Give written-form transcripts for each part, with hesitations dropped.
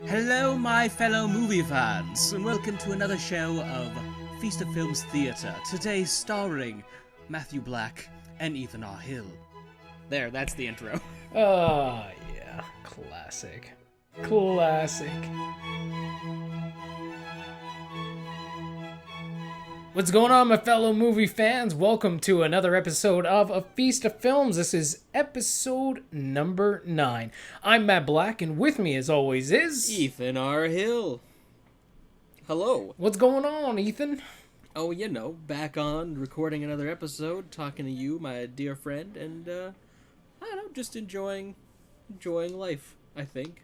Hello, my fellow movie fans, and welcome to another show of Feast of Films Theatre. Today starring Matthew Black and Ethan R. Hill. There, that's the intro. Oh, yeah. Classic. Classic. What's going on, my fellow movie fans? Welcome to another episode of A Feast of Films. This is episode number 9. I'm Matt Black, and with me, as always, is... Ethan R. Hill. Hello. What's going on, Ethan? Oh, you know, back on, recording another episode, talking to you, my dear friend, and, I don't know, just enjoying life, I think.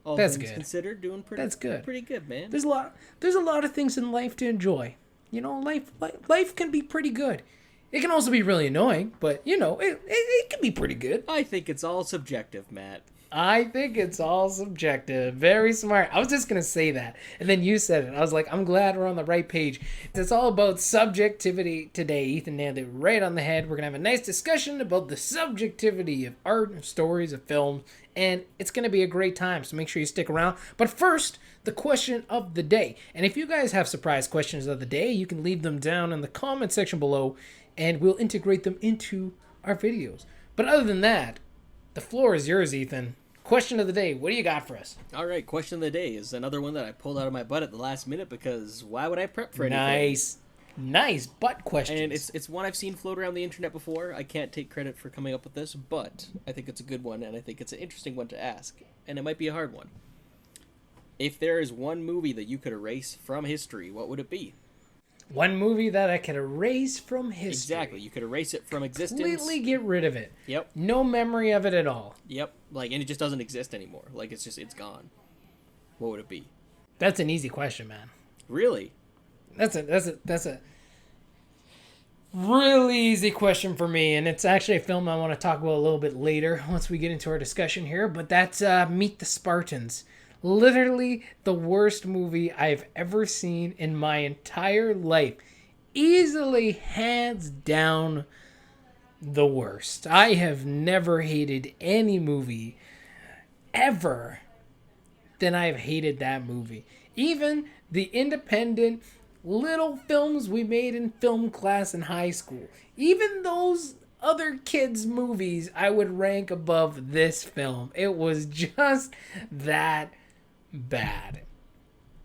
All That's things good. considered, doing That's good. pretty good, man. There's a lot of things in life to enjoy. You know, life can be pretty good. It can also be really annoying, but, you know, it can be pretty good. I think it's all subjective, Matt. I think it's all subjective. Very smart. I was just going to say that. And then you said it. I was like, I'm glad we're on the right page. It's all about subjectivity today. Ethan nailed it right on the head. We're going to have a nice discussion about the subjectivity of art, of stories, of films. And it's going to be a great time. So make sure you stick around. But first, the question of the day. And if you guys have surprise questions of the day, you can leave them down in the comment section below. And we'll integrate them into our videos. But other than that, the floor is yours, Ethan. Question of the day. What do you got for us? All right, question of the day is another one that I pulled out of my butt at the last minute because why would I prep for anything? Nice butt questions. And it's one I've seen float around the internet before. I can't take credit for coming up with this, but I think it's a good one, and I think it's an interesting one to ask, and it might be a hard one. If there is one movie that you could erase from history, what would it be? One movie that I could erase from history. Exactly, you could erase it from existence. Completely get rid of it. Yep. No memory of it at all. Yep. And it just doesn't exist anymore. It's gone. What would it be? That's an easy question, man. Really? That's a really easy question for me, and it's actually a film I want to talk about a little bit later once we get into our discussion here, but that's Meet the Spartans. Literally the worst movie I've ever seen in my entire life. Easily, hands down, the worst. I have never hated any movie ever than I've hated that movie. Even the independent little films we made in film class in high school. Even those other kids' movies I would rank above this film. It was just that bad.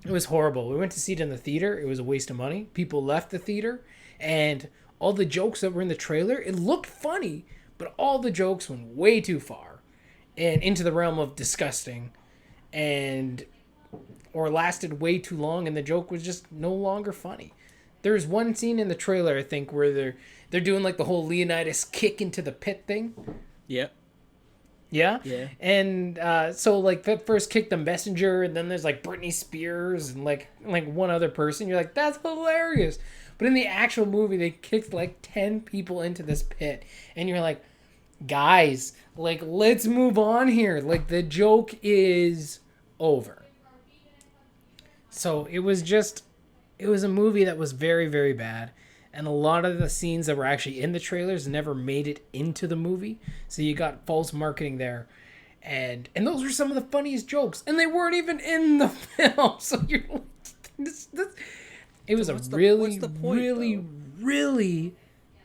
It was horrible. We went to see it in the theater. It was a waste of money. People left the theater, and all the jokes that were in the trailer, it looked funny, but all the jokes went way too far and into the realm of disgusting, or lasted way too long, and the joke was just no longer funny. There's one scene in the trailer, I think, where they're doing like the whole Leonidas kick into the pit thing. Yep. Yeah? Yeah. And so, like, that first kicked the messenger, and then there's, like, Britney Spears and, like one other person. You're like, that's hilarious. But in the actual movie, they kicked, like, 10 people into this pit. And you're like, guys, like, let's move on here. Like, the joke is over. So, it was a movie that was very, very bad. And a lot of the scenes that were actually in the trailers never made it into the movie. So you got false marketing there. And those were some of the funniest jokes. And they weren't even in the film. So you're like, it was really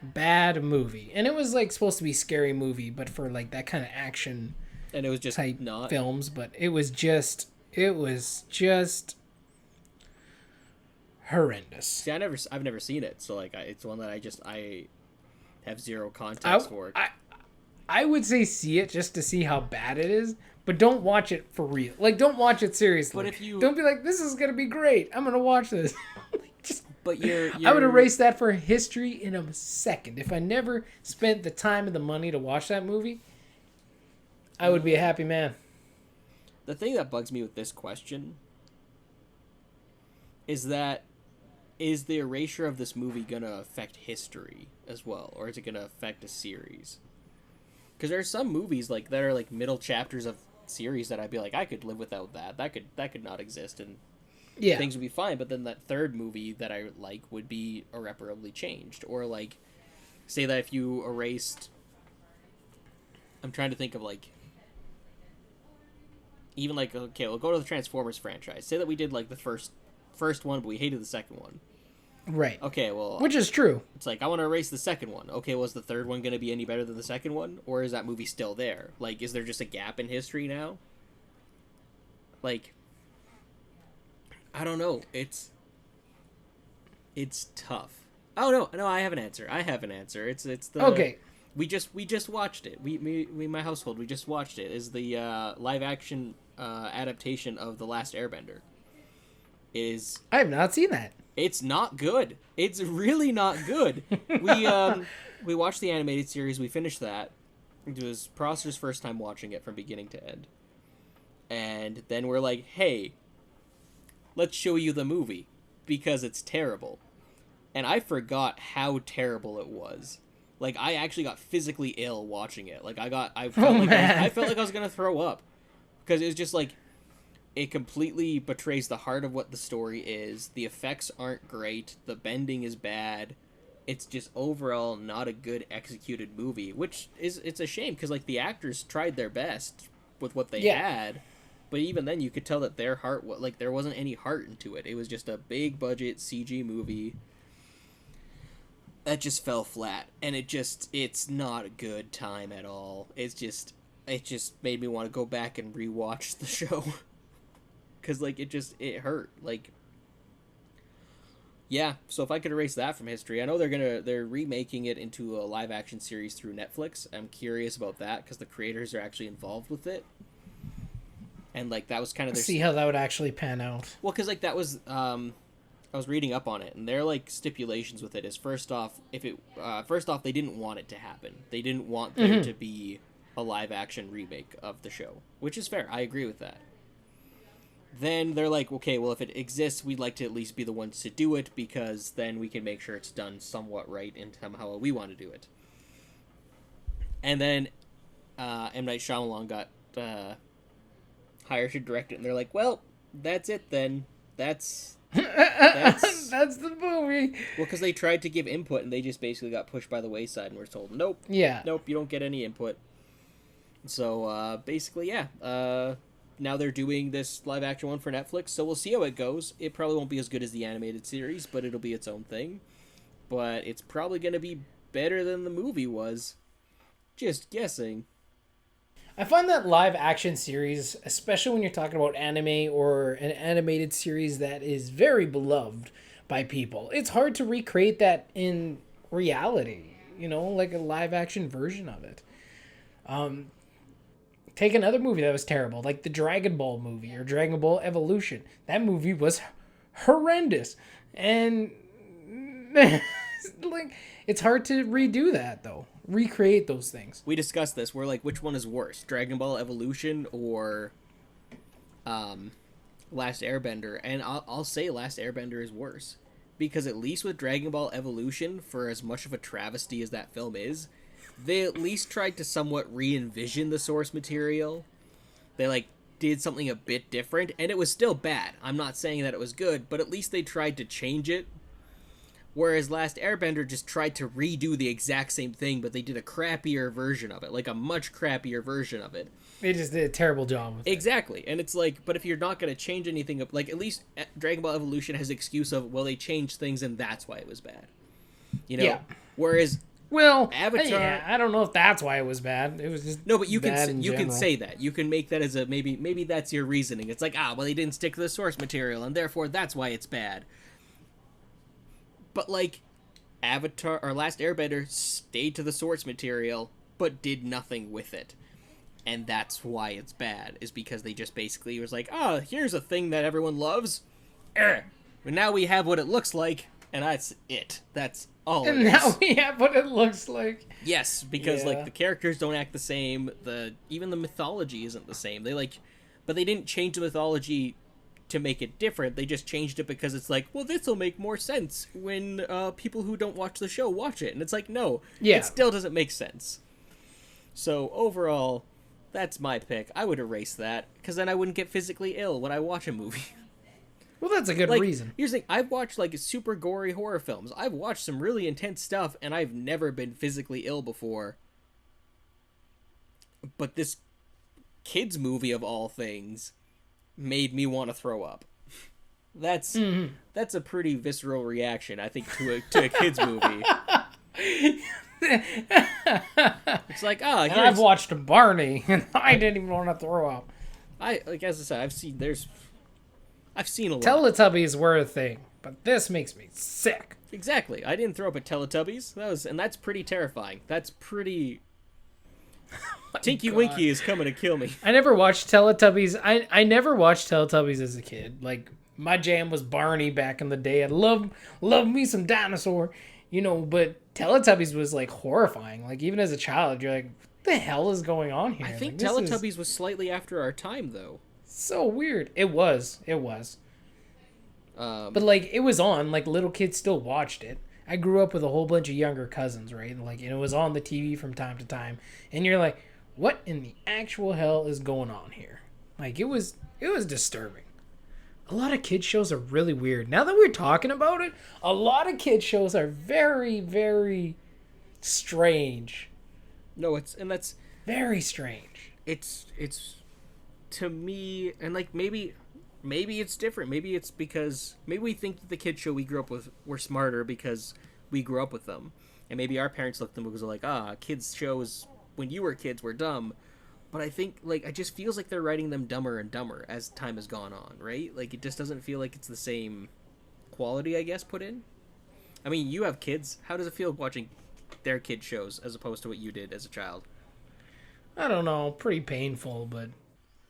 bad movie. And it was like supposed to be a scary movie, but for like that kind of action And it was just type not films. But it was just horrendous. See, I've never seen it, so like it's one that I have zero context for. I would say see it just to see how bad it is, but don't watch it for real. Like, don't watch it seriously. But if you don't be like, this is gonna be great, I'm gonna watch this. But you're I would erase that for history in a second. If I never spent the time and the money to watch that movie, I would be a happy man. The thing that bugs me with this question is the erasure of this movie gonna affect history as well, or is it gonna affect a series? Because there are some movies like that are like middle chapters of series that I'd be like, I could live without that. That could not exist, and things would be fine. But then that third movie that I like would be irreparably changed, or like, say that if you erased, I'm trying to think of like even like, okay, we'll go to the Transformers franchise. Say that we did like the first one, but we hated the second one. Right. Okay, well, Which is true. it's like I want to erase the second one. Okay, was the third one going to be any better than the second one, or is that movie still there? Like, is there just a gap in history now? Like, I don't know. It's tough. Oh no, I have an answer. It's the Okay. We just watched it. We my household, we just watched it. Is the live action adaptation of The Last Airbender. I have not seen that. It's not good. It's really not good. We watched the animated series. We finished that. It was Prosser's first time watching it from beginning to end. And then we're like, hey, let's show you the movie because it's terrible. And I forgot how terrible it was. Like, I actually got physically ill watching it. Like, I felt like I was gonna throw up because it was just like, it completely betrays the heart of what the story is. The effects aren't great. The bending is bad. It's just overall not a good executed movie, which it's a shame because like the actors tried their best with what they had, but even then you could tell that their heart, like there wasn't any heart into it. It was just a big budget CG movie that just fell flat, and it's not a good time at all. It just made me want to go back and rewatch the show. Because, like, it hurt. Like, yeah, so if I could erase that from history, I know they're remaking it into a live-action series through Netflix. I'm curious about that, because the creators are actually involved with it. And, like, that was kind of their... See how that would actually pan out. Well, because, like, that was... I was reading up on it, and their, like, stipulations with it is, first off, they didn't want it to happen. They didn't want there to be a live-action remake of the show, which is fair. I agree with that. Then they're like, okay, well, if it exists, we'd like to at least be the ones to do it, because then we can make sure it's done somewhat right and somehow we want to do it. And then M. Night Shyamalan got hired to direct it, and they're like, well, that's it then. That's the movie. Well, because they tried to give input, and they just basically got pushed by the wayside, and were told, nope, you don't get any input. So, basically, yeah, now they're doing this live action one for Netflix, so we'll see how it goes. It probably won't be as good as the animated series, but it'll be its own thing. But it's probably going to be better than the movie was. Just guessing. I find that live action series, especially when you're talking about anime or an animated series that is very beloved by people, it's hard to recreate that in reality, like a live action version of it. Take another movie that was terrible, like the Dragon Ball movie or Dragon Ball Evolution. That movie was horrendous. And like, it's hard to redo that, though. Recreate those things. We discussed this. We're like, which one is worse? Dragon Ball Evolution or Last Airbender? And I'll say Last Airbender is worse. Because at least with Dragon Ball Evolution, for as much of a travesty as that film is, they at least tried to somewhat re-envision the source material. They, like, did something a bit different, and it was still bad. I'm not saying that it was good, but at least they tried to change it. Whereas Last Airbender just tried to redo the exact same thing, but they did a crappier version of it, like a much crappier version of it. They just did a terrible job with it. Exactly, and it's like, but if you're not going to change anything, like, at least Dragon Ball Evolution has the excuse of, well, they changed things, and that's why it was bad. Yeah. Whereas... Well, Avatar. Yeah, I don't know if that's why it was bad. It was just no, but you can say that. You can make that as a maybe that's your reasoning. It's like, well, they didn't stick to the source material, and therefore that's why it's bad. But like, Avatar or Last Airbender stayed to the source material, but did nothing with it, and that's why it's bad. Is because they just basically was like, here's a thing that everyone loves, but now we have what it looks like, and that's it. That's all. And now we have what it looks like. Yes, because like the characters don't act the same. Even the mythology isn't the same. But they didn't change the mythology to make it different. They just changed it because it's like, well, this will make more sense when people who don't watch the show watch it. And it's like, no, it still doesn't make sense. So overall, that's my pick. I would erase that because then I wouldn't get physically ill when I watch a movie. Well, that's a good reason. Here's the thing. I've watched, like, super gory horror films. I've watched some really intense stuff, and I've never been physically ill before. But this kids movie of all things made me want to throw up. That's a pretty visceral reaction, I think, to a kids movie. It's like, and I've watched Barney, and I didn't even want to throw up. As I said, I've seen a lot. Teletubbies were a thing, but this makes me sick. Exactly. I didn't throw up at Teletubbies. That's pretty terrifying. That's pretty. Tinky Winky is coming to kill me. I never watched Teletubbies. I never watched Teletubbies as a kid. Like, my jam was Barney back in the day. I love me some dinosaur, but Teletubbies was like horrifying. Like, even as a child, you're like, what the hell is going on here? I think like, Teletubbies was slightly after our time, though. So weird. It was. But like, it was on. Like, little kids still watched it. I grew up with a whole bunch of younger cousins, right? And it was on the TV from time to time. And you're like, what in the actual hell is going on here? Like, it was disturbing. A lot of kids shows are really weird. Now that we're talking about it, a lot of kids shows are very, very strange. No, that's very strange. It's to me, and like maybe it's different. Maybe it's because maybe we think the kids show we grew up with were smarter because we grew up with them, and maybe our parents looked at them because they're like, kids shows when you were kids were dumb. But I think, like, it just feels like they're writing them dumber and dumber as time has gone on, right? Like, it just doesn't feel like it's the same quality, I guess, put in. I mean, you have kids. How does it feel watching their kid shows as opposed to what you did as a child? I don't know. Pretty painful, but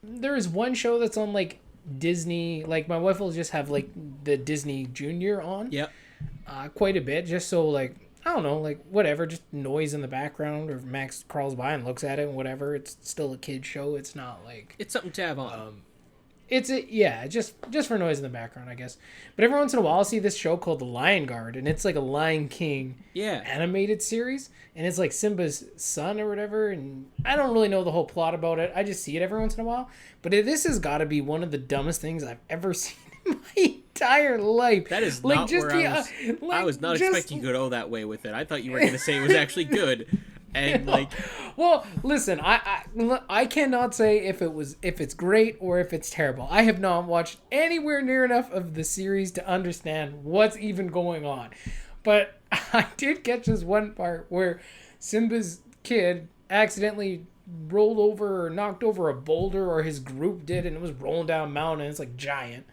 there is one show that's on, like, Disney. Like, my wife will just have, like, the Disney Junior on. Yep. Quite a bit, just so, like, I don't know, like, whatever, just noise in the background, or if Max crawls by and looks at it and whatever, it's still a kid show. It's not like... It's something to have on. Just for noise in the background, I guess. But every once in a while, I'll see this show called The Lion Guard, and it's like a Lion King animated series, and it's like Simba's son or whatever, and I don't really know the whole plot about it. I just see it every once in a while. But this has got to be one of the dumbest things I've ever seen in my entire life. That is like, not just where I was not expecting you to go that way with it. I thought you were going to say it was actually good. And like, well, listen, I cannot say if it's great or if it's terrible. I have not watched anywhere near enough of the series to understand what's even going on. But I did catch this one part where Simba's kid accidentally rolled over or knocked over a boulder, or his group did, and it was rolling down a mountain, and it's like giant.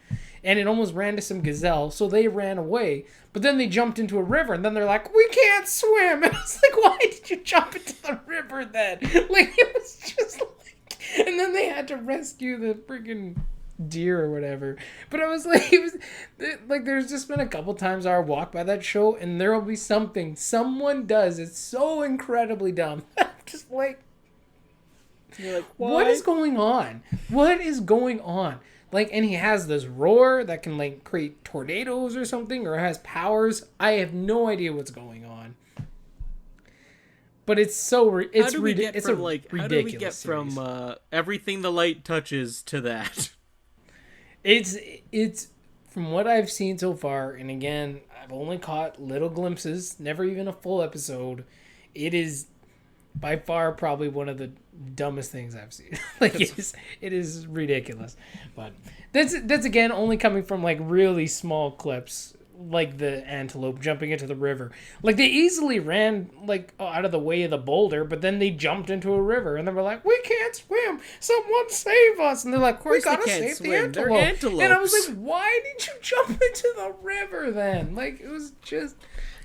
And it almost ran to some gazelle, so they ran away. But then they jumped into a river, and then they're like, we can't swim. And I was like, why did you jump into the river then? Like, it was just like... And then they had to rescue the freaking deer or whatever. But I was like, there's just been a couple times I walk by that show, and there will be something someone does. It's so incredibly dumb. I'm just like... You're like, why? What is going on? What is going on? Like, and he has this roar that can, like, create tornadoes or something, or has powers. I have no idea what's going on. But it's so ridiculous. How do we get from everything the light touches to that? It's from what I've seen so far, and again, I've only caught little glimpses, never even a full episode. It is by far probably one of the dumbest things I've seen. Like, it is ridiculous. But that's again only coming from like really small clips, like the antelope jumping into the river. Like, they easily ran like out of the way of the boulder, but then they jumped into a river, and they were like, we can't swim, someone save us. And they're like, we gotta save the antelope. They're antelopes. And I was like, why did you jump into the river then? Like, it was just...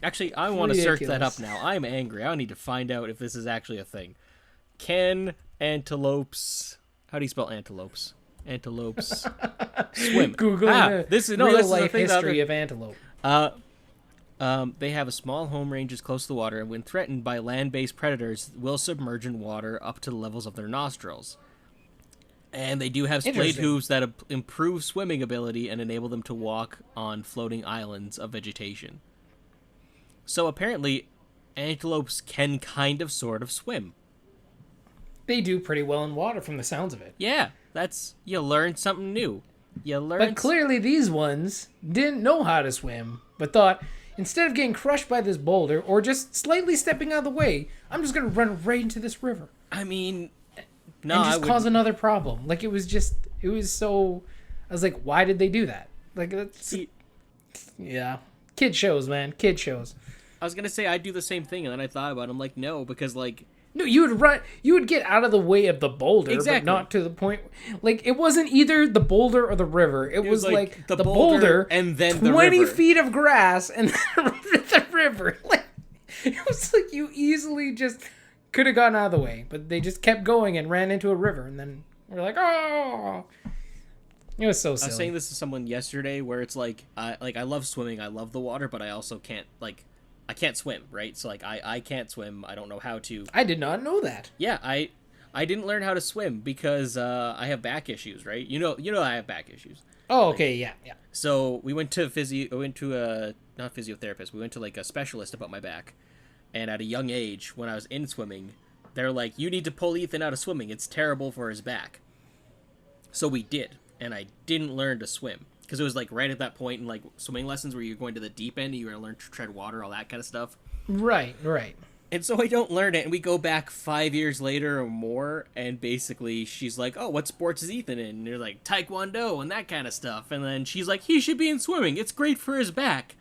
Actually, I want to search that up now. I'm angry. I need to find out if this is actually a thing. Can antelopes... How do you spell antelopes? Antelopes swim. Googling this is real-life history of antelope. They have a small home ranges close to the water, and when threatened by land-based predators, will submerge in water up to the levels of their nostrils. And they do have splayed hooves that improve swimming ability and enable them to walk on floating islands of vegetation. So apparently, antelopes can kind of sort of swim. They do pretty well in water from the sounds of it. Yeah, you learn something new. But clearly these ones didn't know how to swim, but thought, instead of getting crushed by this boulder or just slightly stepping out of the way, I'm just going to run right into this river. I mean, No, and I just would. cause another problem. Like, it was so. I was like, why did they do that? Like, that's, See, yeah, kid shows, man, kid shows. I was gonna say I'd do the same thing, and then I thought about it. I'm like, no, because like No, you would run. You would get out of the way of the boulder, but Exactly. not to the point. Like, it wasn't either the boulder or the river. It was like the the boulder and then the 20 river. feet of grass and then the river. Like, it was like you easily just could have gotten out of the way, but they just kept going and ran into a river, and then we're like, oh, it was so silly. I was saying this to someone yesterday, where it's like I love swimming, I love the water, but I also can't I can't swim, right? So like I can't swim. I don't know how to. I did not know that. Yeah, I didn't learn how to swim because I have back issues, right? You know I have back issues. Oh, okay, yeah. So we went to not physiotherapist. We went to like a specialist about my back, and at a young age, when I was in swimming, they're like, "You need to pull Ethan out of swimming. It's terrible for his back." So we did, and I didn't learn to swim because it was like right at that point in like swimming lessons where you're going to the deep end, and you're gonna learn to tread water, all that kind of stuff. Right. And so I don't learn it, and we go back 5 years later or more, and basically she's like, "Oh, what sports is Ethan in?" And you're like, "Taekwondo," and that kind of stuff. And then she's like, "He should be in swimming. It's great for his back."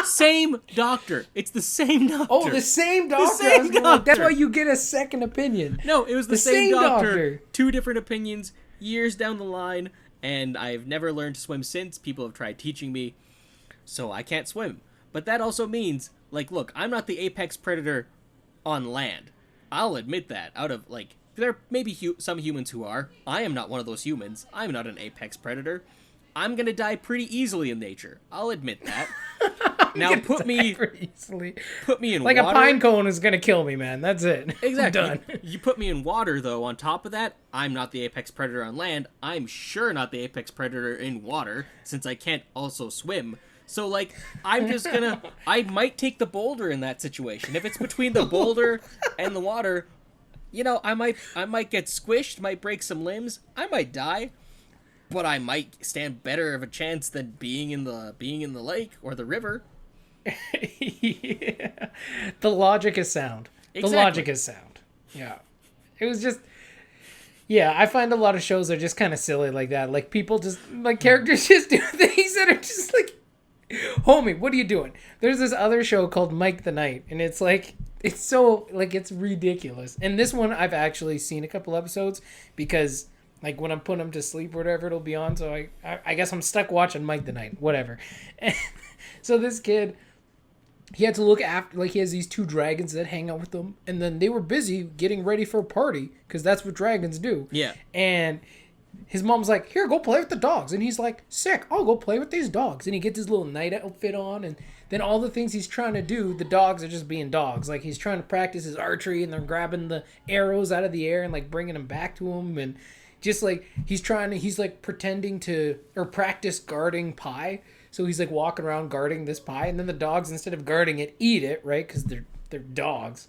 Same doctor. It's the same doctor. Oh, the same doctor. same doctor. That's why you get a second opinion. No, it was the same doctor. 2 different opinions, years down the line, and I've never learned to swim since. People have tried teaching me, so I can't swim. But that also means, like, look, I'm not the apex predator on land. I'll admit that. Out of, like, there may be some humans who are. I am not one of those humans. I'm not an apex predator. I'm gonna die pretty easily in nature. I'll admit that. Now put me in like water. A pine cone is gonna kill me, man. That's it. Exactly. I'm done. You put me in water, though. On top of that, I'm not the apex predator on land. I'm sure not the apex predator in water, since I can't also swim. So, like, I'm just gonna... I might take the boulder in that situation. If it's between the boulder and the water, you know, I might get squished, might break some limbs, I might die, but I might stand better of a chance than being in the lake or the river. Yeah. The logic is sound. Exactly. The logic is sound. Yeah. It was just... Yeah, I find a lot of shows are just kind of silly like that. Like, people just... Like, characters just do things that are just like... Homie, what are you doing? There's this other show called Mike the Knight, and it's like... It's so... Like, it's ridiculous. And this one, I've actually seen a couple episodes because... Like, when I'm putting them to sleep or whatever, it'll be on. So I guess I'm stuck watching Mike the Knight. Whatever. And so this kid... He had to look after, like, he has these 2 dragons that hang out with him, and then they were busy getting ready for a party, because that's what dragons do. Yeah. And his mom's like, "Here, go play with the dogs." And he's like, "Sick, I'll go play with these dogs." And he gets his little knight outfit on, and then all the things he's trying to do, the dogs are just being dogs. Like, he's trying to practice his archery, and they're grabbing the arrows out of the air and, like, bringing them back to him, and just, like, he's like, pretending to, or practice guarding pie. So he's like walking around guarding this pie, and then the dogs, instead of guarding it, eat it, right? Because they're dogs.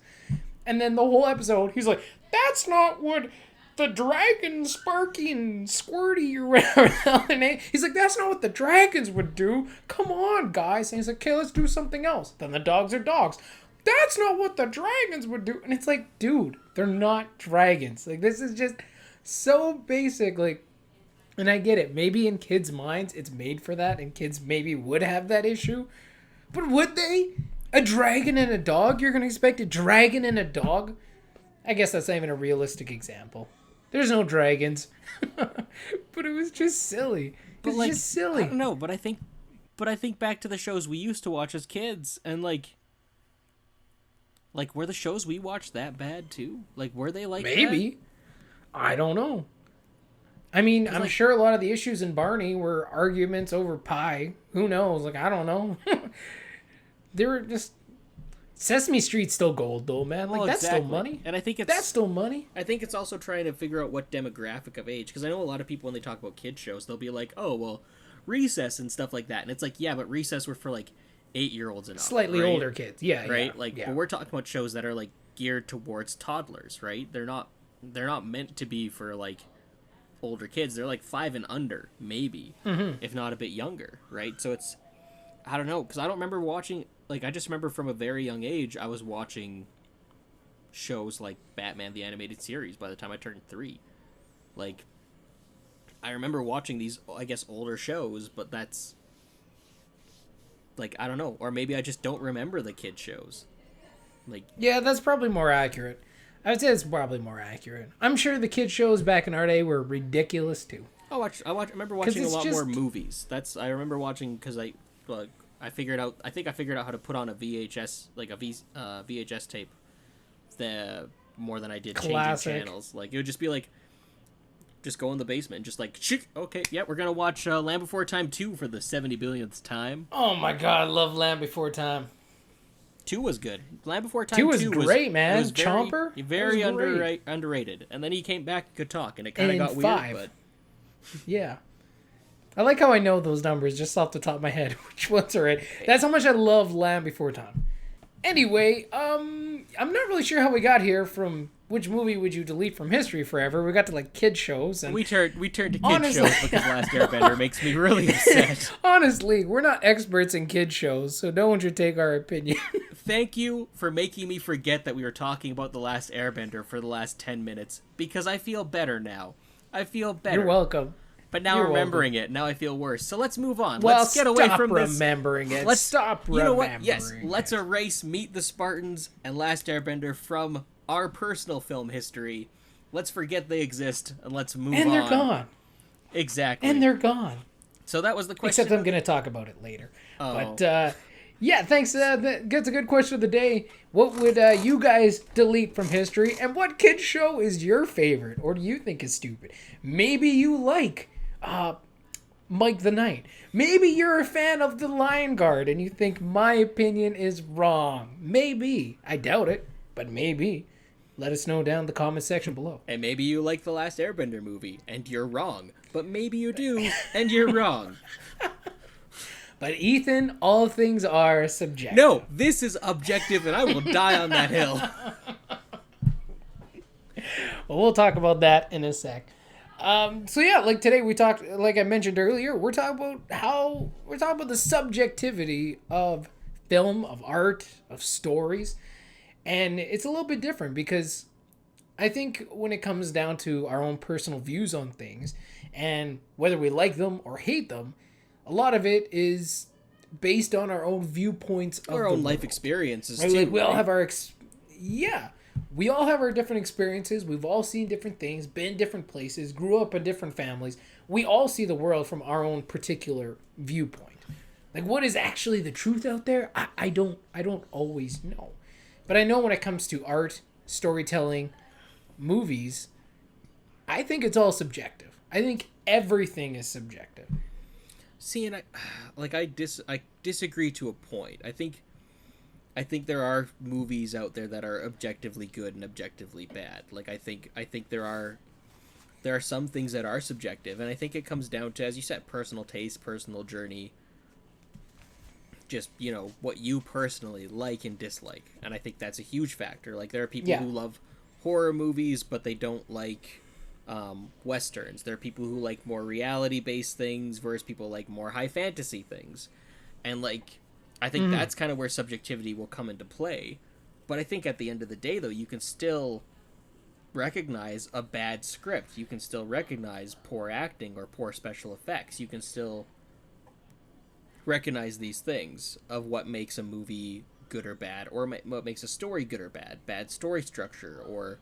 And then the whole episode, he's like, "That's not what the dragon Sparky and Squirty or whatever the hell their name." He's like, "That's not what the dragons would do. Come on, guys." And he's like, "Okay, let's do something else." Then the dogs are dogs. "That's not what the dragons would do." And it's like, dude, they're not dragons. Like, this is just so basic, like. And I get it. Maybe in kids' minds, it's made for that, and kids maybe would have that issue. But would they? A dragon and a dog? You're going to expect a dragon and a dog? I guess that's not even a realistic example. There's no dragons. But it was just silly. It's like, just silly. I don't know, but I think back to the shows we used to watch as kids, and like were the shows we watched that bad too? Like, were they like maybe? That? I don't know. I mean, I'm sure a lot of the issues in Barney were arguments over pie. Who knows? Like, I don't know. They were just... Sesame Street's still gold, though, man. Like, that's still money. And I think that's still money. I think it's also trying to figure out what demographic of age. Because I know a lot of people, when they talk about kid shows, they'll be like, "Oh, well, Recess and stuff like that." And it's like, yeah, but Recess were for, like, 8-year-olds and up. Slightly right? older kids. Yeah, right? Yeah, like, yeah. But we're talking about shows that are, like, geared towards toddlers, right? They're not meant to be for, like, older kids. They're like 5 and under, maybe, if not a bit younger, right? So it's, I don't know, because I don't remember watching, like, I just remember from a very young age I was watching shows like Batman the Animated Series by the time I turned 3. Like, I remember watching these, I guess, older shows, but that's, like, I don't know. Or maybe I just don't remember the kid shows. Like, Yeah, that's probably more accurate. I would say it's probably more accurate. I'm sure the kid shows back in our day were ridiculous too. I remember watching a it's lot more just- movies. I remember watching, because I figured out how to put on a VHS, like a VHS tape, more than I did Classic. changing channels. Like, it would just be like, just go in the basement and just like, shit, okay, yeah, we're gonna watch Land Before Time 2 for the 70 billionth time. Oh my god, I love Land Before Time. 2 was good. Land Before Time 2 was great, man. was Chomper? very That was great. underrated. And then he came back and could talk, and it kind of And got in weird. 5. But Yeah. I like how I know those numbers just off the top of my head, which ones are it. That's how much I love Land Before Time. Anyway, I'm not really sure how we got here from which movie would you delete from history forever. We got to like kid shows and we turned to kid Honestly- shows because Last Airbender makes me really upset. honestly, we're not experts in kid shows, so no one should take our opinion. Thank you for making me forget that we were talking about The Last Airbender for the last 10 minutes, because I feel better now. I feel better. You're welcome. But now You're remembering it, now I feel worse. So let's move on. Well, Let's get away stop from this. remembering it. Let's Stop You know remembering what? Yes, it. let's erase Meet the Spartans and Last Airbender from our personal film history. Let's forget they exist and let's move on. And they're gone. Exactly. And they're gone. So that was the question. Except I'm going to talk about it later. Oh. But, yeah, thanks. That's a good question of the day. What would you guys delete from history? And what kid show is your favorite? Or do you think is stupid? Maybe you like Mike the Knight. Maybe you're a fan of The Lion Guard and you think my opinion is wrong. Maybe. I doubt it, but maybe. Let us know down in the comment section below. And maybe you like the Last Airbender movie, and you're wrong. But maybe you do, and you're wrong. But Ethan, all things are subjective. No, this is objective, and I will die on that hill. Well, we'll talk about that in a sec. So yeah, like today we talked, like I mentioned earlier, we're talking about the subjectivity of film, of art, of stories. And it's a little bit different because I think when it comes down to our own personal views on things and whether we like them or hate them, a lot of it is based on our own viewpoints of Our the own life world. experiences, Right? too. Like we all right? have our we all have our different experiences. We've all seen different things, been different places, grew up in different families. We all see the world from our own particular viewpoint. Like what is actually the truth out there? I don't always know. But I know when it comes to art, storytelling, movies, I think it's all subjective. I think everything is subjective. See, and I disagree to a point. I think there are movies out there that are objectively good and objectively bad. Like I think there are some things that are subjective, and I think it comes down to, as you said, personal taste, personal journey, just, you know, what you personally like and dislike. And I think that's a huge factor. Like there are people who love horror movies, but they don't like westerns. There are people who like more reality-based things versus people like more high fantasy things. And like I think that's kind of where subjectivity will come into play. But I think at the end of the day, though, you can still recognize a bad script. You can still recognize poor acting or poor special effects. You can still recognize these things of what makes a movie good or bad, or what makes a story good or bad story structure, or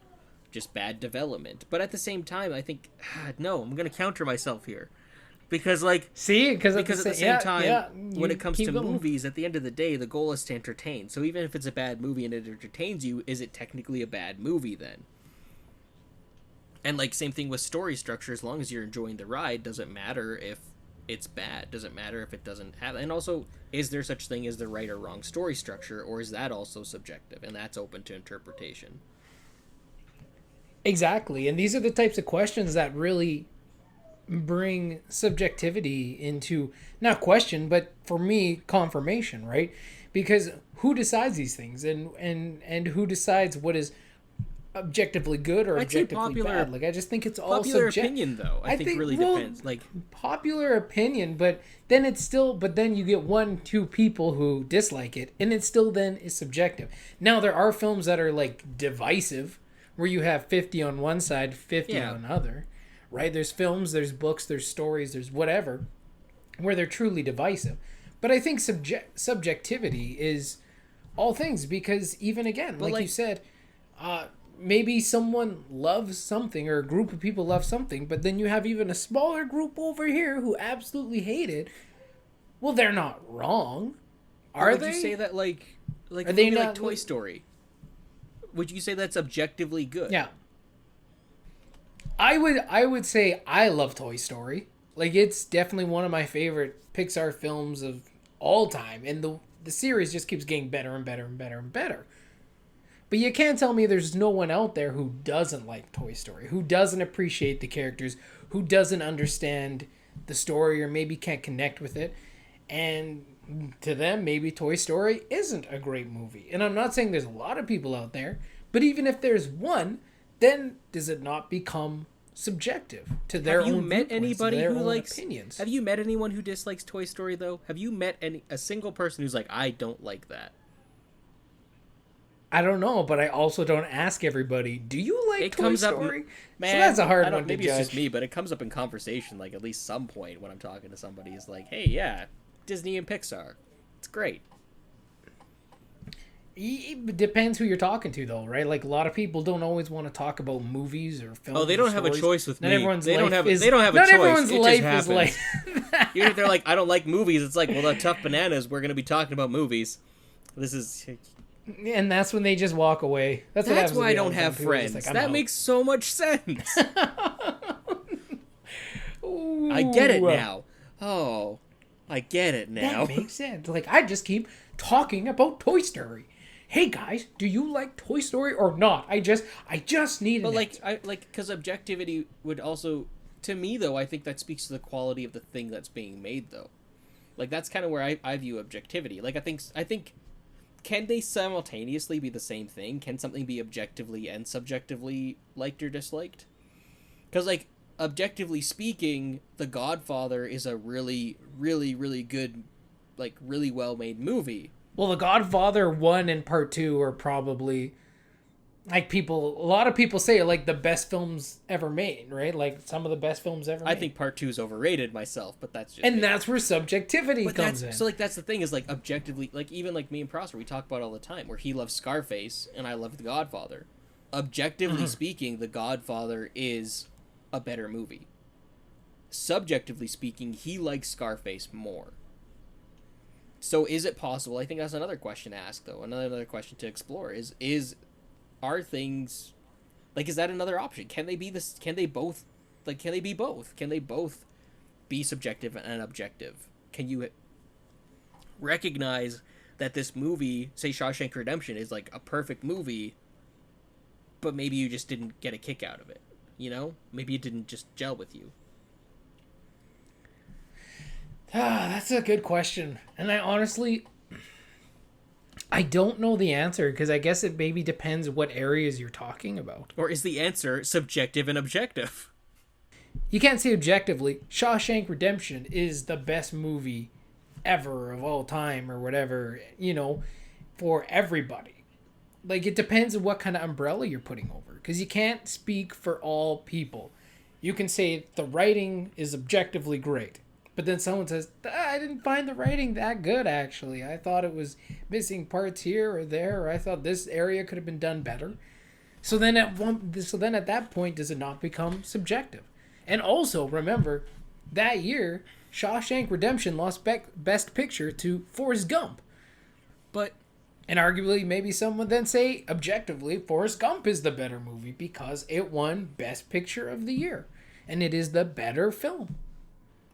just bad development. But at the same time, I think, no, I'm going to counter myself here. Because, like, Because at the same time, when it comes to going. movies, at the end of the day, the goal is to entertain. So even if it's a bad movie and it entertains you, is it technically a bad movie then? And, like, same thing with story structure. As long as you're enjoying the ride, doesn't matter if it's bad. Doesn't matter if it doesn't have... And also, is there such thing as the right or wrong story structure, or is that also subjective? And that's open to interpretation. Exactly. And these are the types of questions that really bring subjectivity into, not question, but for me, confirmation, right? Because who decides these things, and who decides what is objectively good or I'd say objectively bad. Like, I just think it's all popular subjective. opinion, though. I think really depends. Like, popular opinion, but then it's still, but then you get 2 people who dislike it, and it still then is subjective. Now there are films that are like divisive, where you have 50 on one side, 50 on the other, right? There's films, there's books, there's stories, there's whatever, where they're truly divisive. But I think subjectivity is all things, because even again, like you said, maybe someone loves something, or a group of people love something, but then you have even a smaller group over here who absolutely hate it. Well, they're not wrong, are they? Would you say that like are they not, like Toy Story? Would you say that's objectively good? Yeah. I would say I love Toy Story. Like, it's definitely one of my favorite Pixar films of all time, and the series just keeps getting better and better and better and better. But you can't tell me there's no one out there who doesn't like Toy Story, who doesn't appreciate the characters, who doesn't understand the story, or maybe can't connect with it. And to them, maybe Toy Story isn't a great movie. And I'm not saying there's a lot of people out there, but even if there's one, then does it not become subjective to their own Have you met anybody who likes opinions? Have you met anyone who dislikes Toy Story, though? Have you met a single person who's like, I don't like that? I don't know, but I also don't ask everybody, do you like Toy Story? Man, so that's a hard one to maybe judge. It's just me, but it comes up in conversation, like, at least some point when I'm talking to somebody. Is like, hey, yeah, Disney and Pixar. It's great. It depends who you're talking to, though, right? Like, a lot of people don't always want to talk about movies or films. Oh, they don't have a choice with me. They don't have a choice. Not everyone's life is like that. Even if they're like, I don't like movies, it's like, well, the tough bananas, we're going to be talking about movies. This is... And that's when they just walk away. That's why I don't have friends. Like, that makes so much sense. I get it now. Oh, I get it now. That makes sense. Like, I just keep talking about Toy Story. Hey guys, do you like Toy Story or not? I just need. But because objectivity would also, to me though, I think that speaks to the quality of the thing that's being made though. Like, that's kind of where I view objectivity. Like, I think. Can they simultaneously be the same thing? Can something be objectively and subjectively liked or disliked? Because, like, objectively speaking, The Godfather is a really, really, really good, like, really well-made movie. Well, The Godfather 1 and Part 2 are probably, like, a lot of people say, like, the best films ever made, right? Like, some of the best films ever made. I think Part 2 is overrated myself, but that's just... And that's where subjectivity comes in. So, like, that's the thing, is, like, objectively... Like, even, like, me and Prosper, we talk about it all the time, where he loves Scarface, and I love The Godfather. Objectively speaking, The Godfather is a better movie. Subjectively speaking, he likes Scarface more. So, is it possible... I think that's another question to ask, though. Another question to explore is... Are things like, is that another option? Can they be this? Can they both? Like, can they be both? Can they both be subjective and objective? Can you recognize that this movie, say Shawshank Redemption, is like a perfect movie, but maybe you just didn't get a kick out of it? You know, maybe it didn't just gel with you. That's a good question, and I don't know the answer, because I guess it maybe depends what areas you're talking about. Or is the answer subjective and objective? You can't say objectively, Shawshank Redemption is the best movie ever of all time, or whatever, you know, for everybody. Like, it depends on what kind of umbrella you're putting over, because you can't speak for all people. You can say the writing is objectively great, but then someone says, I didn't find the writing that good, actually. I thought it was missing parts here or there, or I thought this area could have been done better. So then at that point, does it not become subjective? And also, remember, that year, Shawshank Redemption lost Best Picture to Forrest Gump. And arguably, maybe some would then say, objectively, Forrest Gump is the better movie because it won Best Picture of the year. And it is the better film.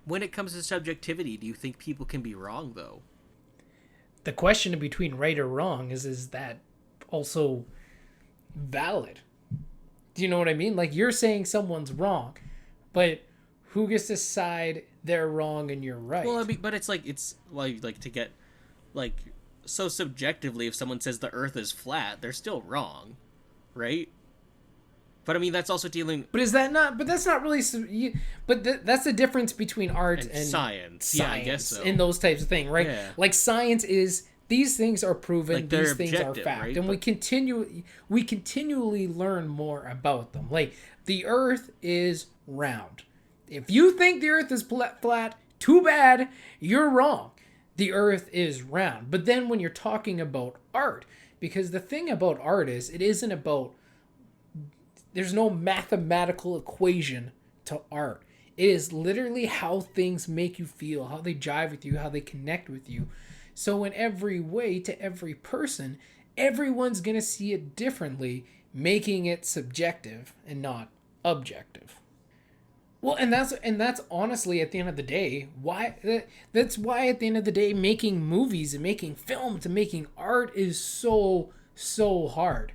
When it comes to subjectivity, do you think people can be wrong, though? The question between right or wrong is that also valid? Do you know what I mean? Like, you're saying someone's wrong, but who gets to decide they're wrong and you're right? Well, I mean, but it's like to get, like, so subjectively, if someone says the Earth is flat, they're still wrong, right? But I mean, that's also dealing But is that not? But that's not really. That's the difference between art and science. Yeah, I guess so. And those types of things, right? Yeah. Like science is these things are proven, Like, these things are fact, right? and we continually learn more about them. Like the Earth is round. If you think the Earth is flat, too bad, you're wrong. The Earth is round. But then when you're talking about art, because the thing about art is it isn't about. There's no mathematical equation to art. It is literally how things make you feel, how they jive with you, how they connect with you. So in every way, to every person, everyone's going to see it differently, making it subjective and not objective. Well, and that's honestly at the end of the day that's why at the end of the day making movies and making films and making art is so hard.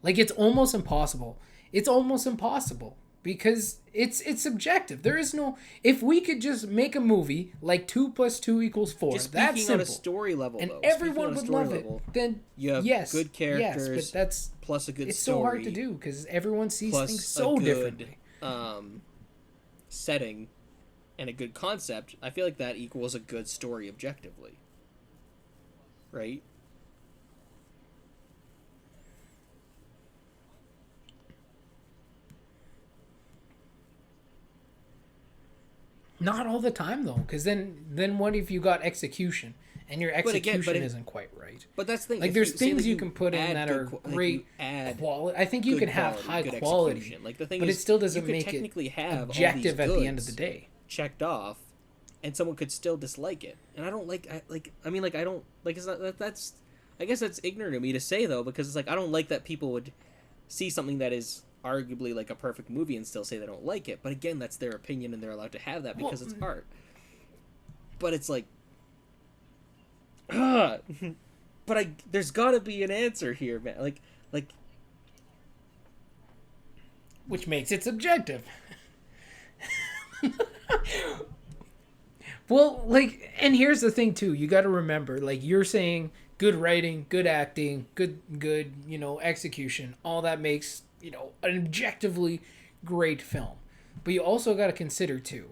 Like it's almost impossible. It's almost impossible because it's subjective. There is no. If we could just make a movie like 2 + 2 = 4, just that's speaking simple, on a story level, and though. everyone would love it. Then you have yes, good characters, yes, but that's plus a good it's story. so hard to do because everyone sees plus things so a good, differently. Setting and a good concept. I feel like that equals a good story objectively, right? Not all the time though, because then what if you got execution and your execution isn't quite right? But that's the thing. Like there's things you can put in that are great quality. I think you can have high quality, like the thing but is, it still doesn't you could make technically it have objective all these at the end of the day. Checked off, and someone could still dislike it. And I don't like. I mean, I don't like. It's not that's. I guess that's ignorant of me to say though, because it's like I don't like that people would see something that is arguably like a perfect movie and still say they don't like it. But again, that's their opinion and they're allowed to have that because it's art. But it's like, but there's got to be an answer here, man. Like, which makes it subjective. Well, like, and here's the thing too. You got to remember, like, you're saying good writing, good acting, good, execution. All that makes an objectively great film. But you also got to consider too.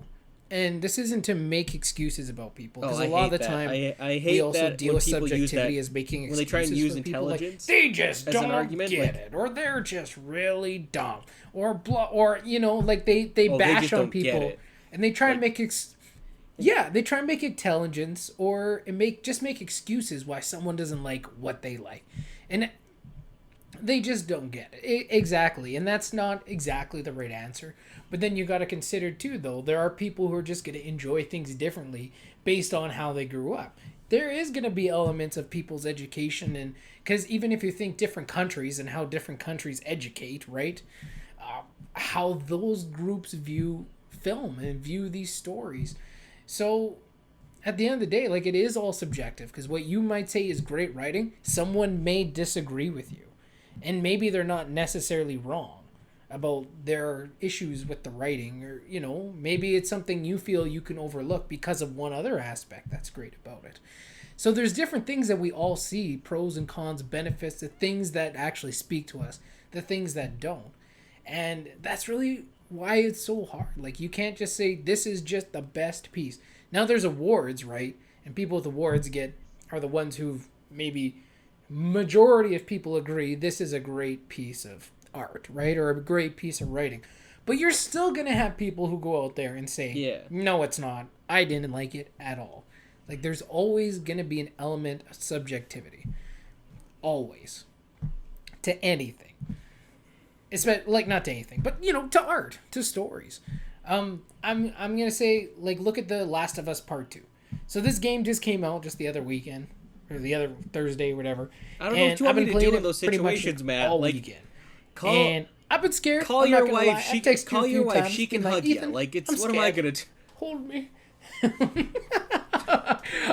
And this isn't to make excuses about people, because a lot of the time I hate we also that deal when with people use subjectivity that as making excuses when they try and use for people, intelligence like, they just as an don't argument, get it, or they're just really dumb, or like they bash on people, and they try and make they try and make intelligence or make excuses why someone doesn't like what they like, and they just don't get it. Exactly, and that's not exactly the right answer. But then you got to consider too, though, there are people who are just going to enjoy things differently based on how they grew up. There is going to be elements of people's education, and because even if you think different countries and how different countries educate, right, how those groups view film and view these stories. So at the end of the day, like, it is all subjective, because what you might say is great writing, someone may disagree with you, and maybe they're not necessarily wrong about their issues with the writing, or maybe it's something you feel you can overlook because of one other aspect that's great about it. So there's different things that we all see, pros and cons, benefits, the things that actually speak to us, the things that don't. And that's really why it's so hard. Like, you can't just say this is just the best piece. Now there's awards, right? And people with awards are the ones who've maybe majority of people agree this is a great piece of art, right, or a great piece of writing. But you're still gonna have people who go out there and say, no, it's not, I didn't like it at all. Like, there's always gonna be an element of subjectivity, always, to anything. Like, not to anything, but to art, to stories. I'm gonna say, like, look at The Last of Us Part 2. So this game just came out just the other weekend, or the other Thursday, whatever. I don't know what you want me to do in those situations, man. All like, weekend. And I've been scared. Call your wife. She can hug you. Like, it's what am I gonna do? Hold me.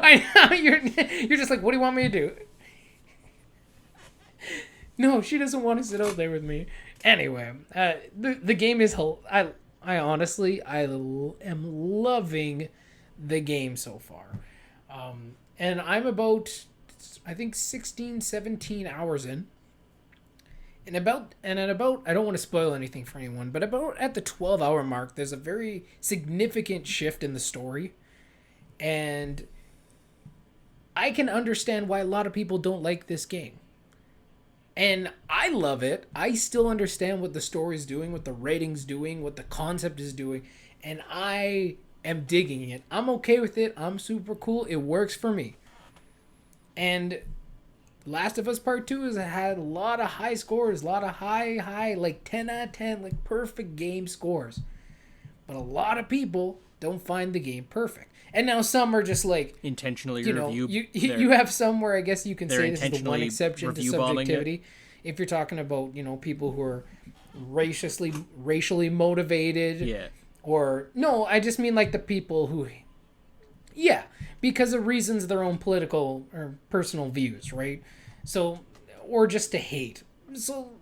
I know you're just like, what do you want me to do? No, she doesn't want to sit out there with me. Anyway, the game is I honestly am loving the game so far, and I'm about, I think, 16, 17 hours in. And at about I don't want to spoil anything for anyone, but about at the 12-hour mark, there's a very significant shift in the story, and I can understand why a lot of people don't like this game. And I love it. I still understand what the story's doing, what the writing's doing, what the concept is doing, and I am digging it. I'm okay with it. I'm super cool. It works for me. And Last of Us Part 2 has had a lot of high scores, a lot of high, like 10 out of 10, like perfect game scores. But a lot of people don't find the game perfect. And now some are just like intentionally you have some where I guess you can say this is the one exception to subjectivity. If you're talking about, people who are racially motivated. Yeah. Or no, I just mean like the people who because of reasons of their own political or personal views, right? So, or just to hate. So,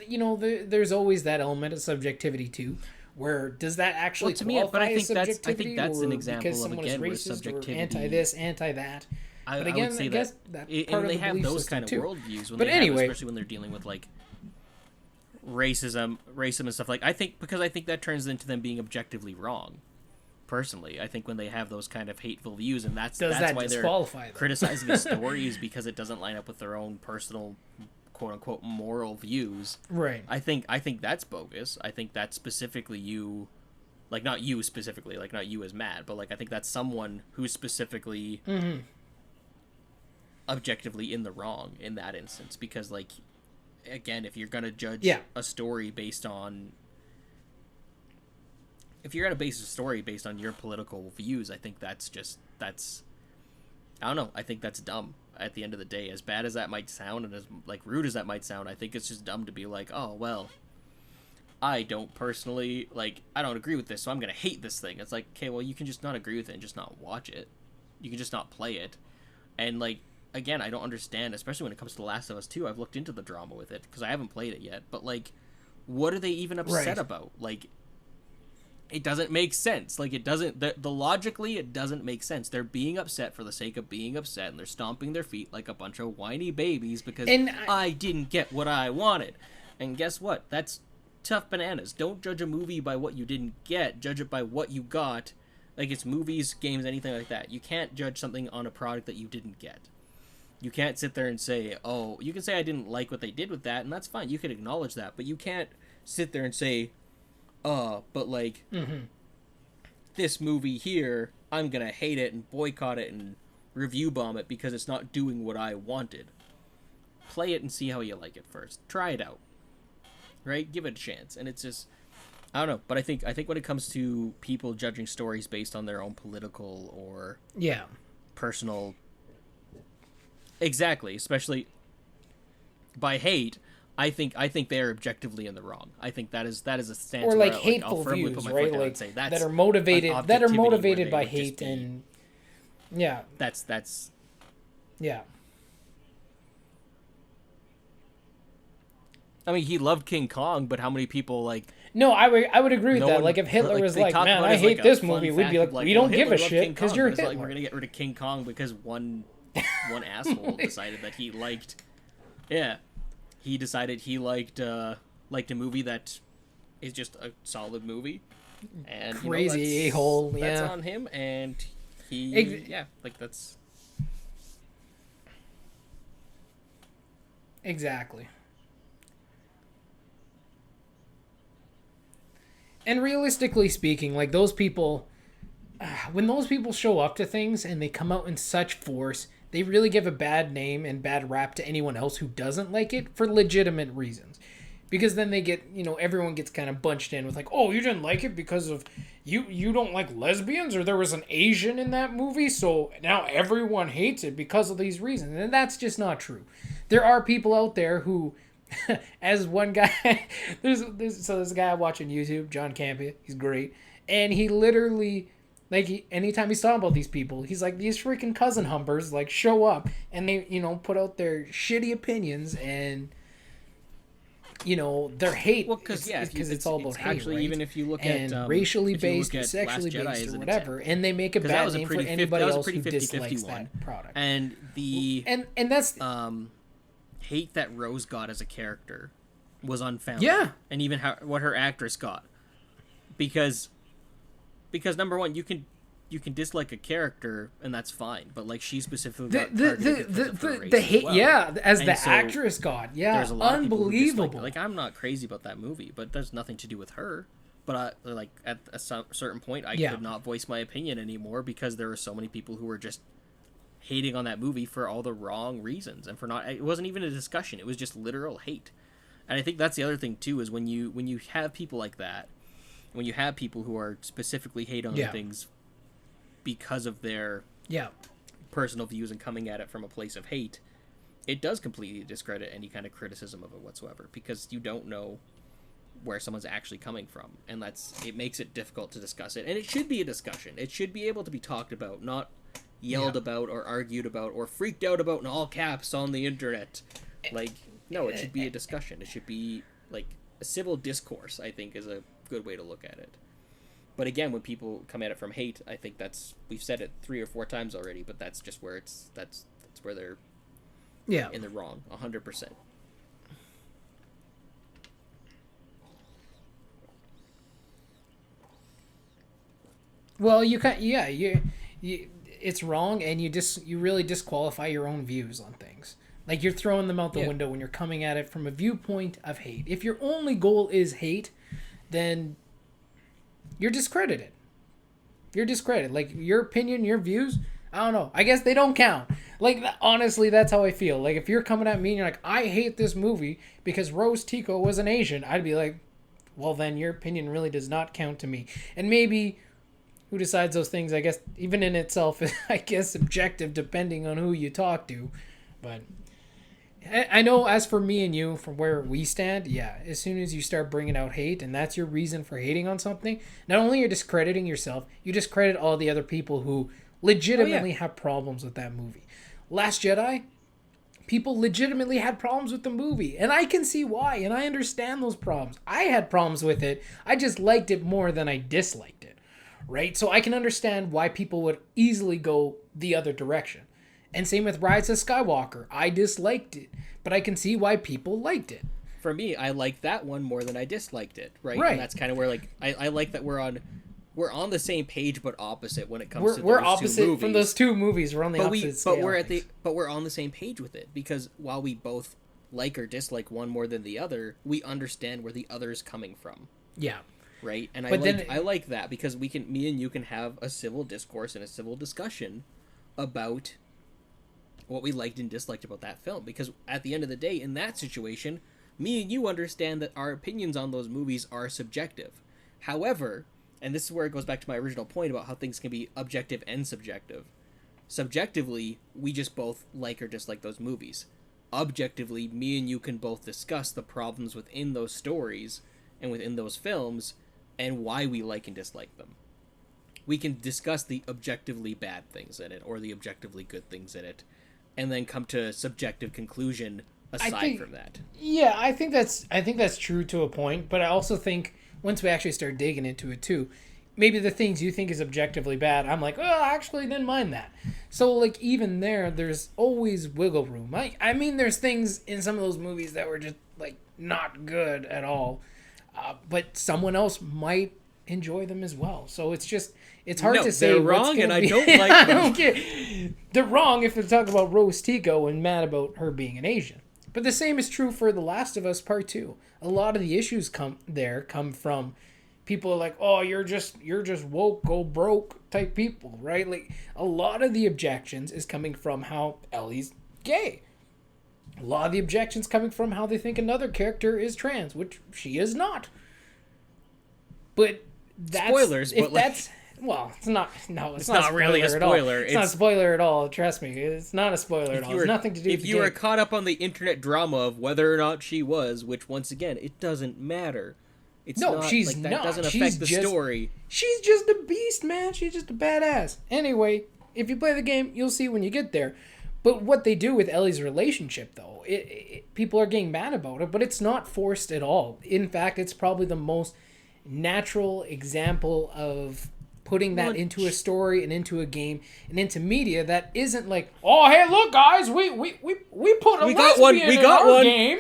there's always that element of subjectivity too. Where does that actually qualify as subjectivity? I think that's an example of, again, where subjectivity, anti this, anti that. But again, I would say I guess that part and of they the have belief those system kind of too. worldviews when But anyway, especially when they're dealing with like racism and stuff. Like I think that turns into them being objectively wrong. Personally, I think when they have those kind of hateful views, and that's why they're criticizing a story, is because it doesn't line up with their own personal, quote unquote, moral views. Right. I think that's bogus. I think that's specifically you, like not you specifically, like not you as Matt, but like I think that's someone who's specifically objectively in the wrong in that instance, because like again, if you're gonna judge a story based on if you're going to base a story based on your political views, I think that's I don't know. I think that's dumb at the end of the day. As bad as that might sound and as like rude as that might sound, I think it's just dumb to be like, oh, well, I don't personally, I don't agree with this, so I'm going to hate this thing. It's like, okay, well, you can just not agree with it and just not watch it. You can just not play it. And again, I don't understand, especially when it comes to The Last of Us 2. I've looked into the drama with it because I haven't played it yet. But what are they even upset about? It doesn't make sense. It doesn't... logically, it doesn't make sense. They're being upset for the sake of being upset, and they're stomping their feet like a bunch of whiny babies because I didn't get what I wanted. And guess what? That's tough bananas. Don't judge a movie by what you didn't get. Judge it by what you got. It's movies, games, anything like that. You can't judge something on a product that you didn't get. You can't sit there and say, oh... You can say I didn't like what they did with that, and that's fine. You can acknowledge that. But you can't sit there and say... but this movie here, I'm gonna hate it and boycott it and review bomb it because it's not doing what I wanted. Play it and see how you like it first. Try it out. Right? Give it a chance. And it's just, I don't know. But I think when it comes to people judging stories based on their own political or personal, exactly, especially by hate. I think they are objectively in the wrong. I think that is a stance. Or hateful views, right? That are motivated by hate and That's I mean, he loved King Kong, but how many people No, I would agree with that. If Hitler was man, I hate this movie, we'd be like, we don't give a shit because you're Hitler. We're gonna get rid of King Kong because one asshole decided that he liked. Yeah. He decided he liked a movie that is just a solid movie, and crazy a-hole. That's on him, and that's exactly. And realistically speaking, those people, when those people show up to things and they come out in such force, they really give a bad name and bad rap to anyone else who doesn't like it for legitimate reasons. Because then they get, everyone gets kind of bunched in with oh, you didn't like it because of you don't like lesbians, or there was an Asian in that movie, so now everyone hates it because of these reasons. And that's just not true. There are people out there who, as one guy, there's a guy I watch on YouTube, John Campia, he's great, and he literally... anytime he's talking about these people, he's like, these freaking cousin humpers, show up and they, put out their shitty opinions and, their hate. Well, because it's all about hate, actually, right? even if you look and at racially based, sexually based, or whatever, and they make a bad name for anybody else who dislikes that product. And the and that's hate that Rose got as a character was unfounded. Yeah. And even what her actress got. Because number one, you can dislike a character and that's fine, but like she specifically got targeted because of her race the as hate, well. yeah, as And the so actress got, yeah, there's a lot unbelievable. of people who dislike, like I'm not crazy about that movie, but there's nothing to do with her. But like at a certain point, I could not voice my opinion anymore because there were so many people who were just hating on that movie for all the wrong reasons and for not. It wasn't even a discussion; it was just literal hate. And I think that's the other thing too is when you have people like that, when you have people who are specifically hate on things because of their personal views and coming at it from a place of hate, it does completely discredit any kind of criticism of it whatsoever because you don't know where someone's actually coming from, and it makes it difficult to discuss it. And it should be a discussion. It should be able to be talked about, not yelled about or argued about or freaked out about in all caps on the internet. Like, no, it should be a discussion. It should be like a civil discourse, I think, is a good way to look at it. But again, when people come at it from hate, I think we've said it 3 or 4 times already, but that's just where that's where they're in the wrong 100%. Well, you can, it's wrong, and you really disqualify your own views on things. Like you're throwing them out the window when you're coming at it from a viewpoint of hate. If your only goal is hate, then you're discredited. You're discredited. Like your opinion, your views, I don't know. I guess they don't count. Like honestly, that's how I feel. Like if you're coming at me and you're like, I hate this movie because Rose Tico was an Asian, I'd be like, well then your opinion really does not count to me. And maybe who decides those things, I guess, even in itself, I guess, subjective depending on who you talk to. But I know as for me and you, from where we stand, as soon as you start bringing out hate and that's your reason for hating on something, not only you're discrediting yourself, you discredit all the other people who legitimately have problems with that movie. Last Jedi, people legitimately had problems with the movie, and I can see why, and I understand those problems. I had problems with it. I just liked it more than I disliked it. Right? So I can understand why people would easily go the other direction. And same with Rise of Skywalker. I disliked it, but I can see why people liked it. For me, I liked that one more than I disliked it, right? And that's kind of where like I like that we're on the same page but opposite when it comes to those we're two opposite movies. From those two movies. We're on the opposite scale. But we're on the same page with it because while we both like or dislike one more than the other, we understand where the other is coming from. Yeah. Right, and I like that because me and you can have a civil discourse and a civil discussion about what we liked and disliked about that film. Because at the end of the day, in that situation, me and you understand that our opinions on those movies are subjective. However, and this is where it goes back to my original point about how things can be objective and subjective. Subjectively, we just both like or dislike those movies. Objectively, me and you can both discuss the problems within those stories and within those films and why we like and dislike them. We can discuss the objectively bad things in it or the objectively good things in it and then come to a subjective conclusion aside from that. Yeah, I think that's true to a point, but I also think once we actually start digging into it too, maybe the things you think is objectively bad, I'm like, oh, I actually didn't mind that. So like even there's always wiggle room. I mean, there's things in some of those movies that were just like not good at all. But someone else might enjoy them as well. So it's hard to say. They're wrong, and I don't like them. Okay. They're wrong if they're talking about Rose Tico and mad about her being an Asian. But the same is true for The Last of Us Part 2. A lot of the issues come from people like, oh, you're just woke, go broke type people, right? Like a lot of the objections is coming from how Ellie's gay. A lot of the objections coming from how they think another character is trans, which she is not. But that's... Spoilers, but that's... Well, it's not... No, it's not really a spoiler. It's not a spoiler at all, trust me. It's not a spoiler at all. It's nothing to do with if you are caught up on the internet drama of whether or not she was, which, once again, it doesn't matter. She's not. That doesn't affect the story. She's just a beast, man. She's just a badass. Anyway, if you play the game, you'll see when you get there. But what they do with Ellie's relationship, though, people are getting mad about it, but it's not forced at all. In fact, it's probably the most natural example of putting that into a story and into a game and into media that isn't like, oh hey look guys, we put a lesbian in our game.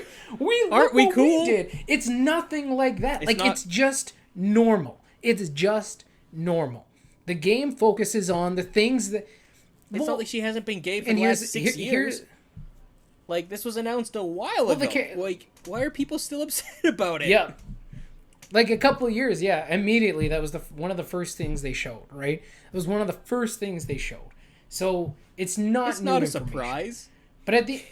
Aren't we cool? We did. It's nothing like that. It's just normal. It's just normal. The game focuses on the things that. It's not like she hasn't been gay for the last 6 years. Like, this was announced a while ago. Like, why are people still upset about it? Yeah. Like, a couple of years, yeah. Immediately, that was one of the first things they showed, right? It was one of the first things they showed. So, it's not a surprise. But at the...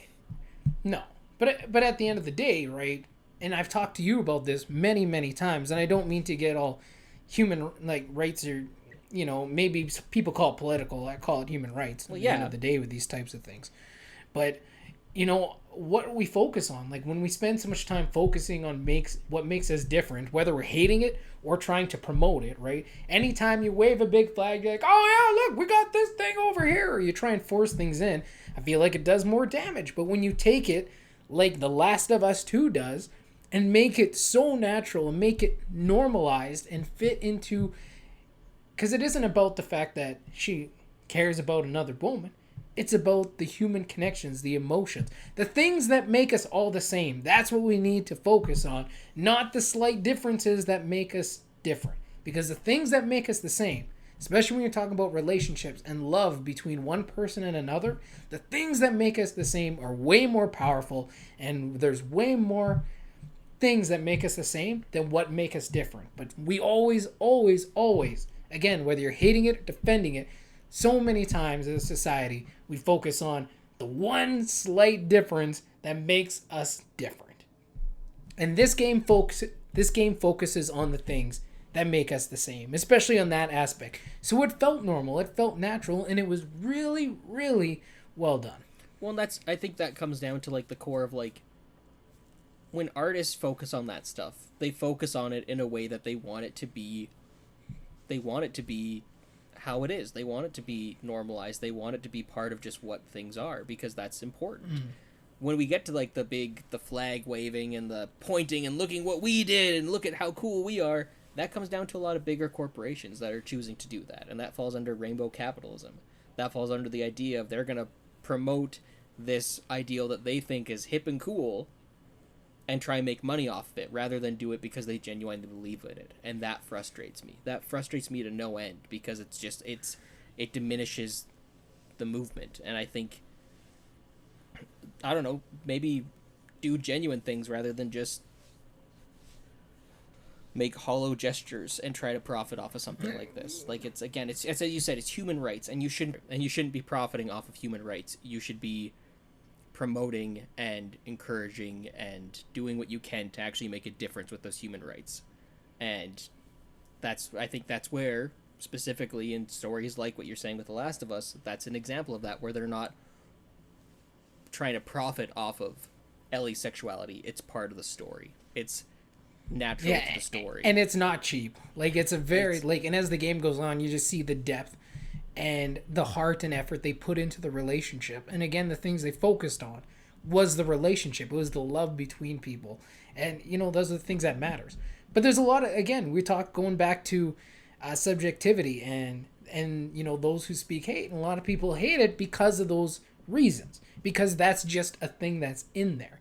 No. But at the end of the day, right? And I've talked to you about this many, many times, and I don't mean to get all human, like, rights or... You know, maybe people call it political. I call it human rights at the end of the day with these types of things. But, you know, what we focus on, like when we spend so much time focusing on what makes us different, whether we're hating it or trying to promote it, right? Anytime you wave a big flag, you're like, oh yeah, look, we got this thing over here. Or you try and force things in. I feel like it does more damage. But when you take it, like The Last of Us 2 does, and make it so natural and make it normalized and fit into... Because it isn't about the fact that she cares about another woman. It's about the human connections, the emotions, the things that make us all the same. That's what we need to focus on, not the slight differences that make us different. Because the things that make us the same, especially when you're talking about relationships and love between one person and another, the things that make us the same are way more powerful, and there's way more things that make us the same than what make us different. But we always, again, whether you're hating it or defending it, so many times as a society, we focus on the one slight difference that makes us different. And this game focuses on the things that make us the same, especially on that aspect. So it felt normal, it felt natural, and it was really, really well done. Well, I think that comes down to like the core of like when artists focus on that stuff, they focus on it in a way that they want it to be how it is. They want it to be normalized. They want it to be part of just what things are, because that's important. When we get to like the flag waving and the pointing and looking what we did and look at how cool we are, that comes down to a lot of bigger corporations that are choosing to do that. And that falls under rainbow capitalism. That falls under the idea of they're going to promote this ideal that they think is hip and cool and try and make money off of it, rather than do it because they genuinely believe in it. And that frustrates me. That frustrates me to no end, because it diminishes the movement. And I think, I don't know, maybe do genuine things rather than just make hollow gestures and try to profit off of something like this. Like, it's as you said, it's human rights, and you shouldn't be profiting off of human rights. You should be promoting and encouraging and doing what you can to actually make a difference with those human rights. And I think that's where, specifically in stories like what you're saying with The Last of Us, that's an example of that, where they're not trying to profit off of Ellie's sexuality. It's part of the story. It's natural to the story. And it's not cheap. Like, it's a very, and as the game goes on, you just see the depth and the heart and effort they put into the relationship. And again, the things they focused on was the relationship. It was the love between people. And, you know, those are the things that matters. But there's a lot of, again, we talk going back to subjectivity and, you know, those who speak hate. And a lot of people hate it because of those reasons. Because that's just a thing that's in there.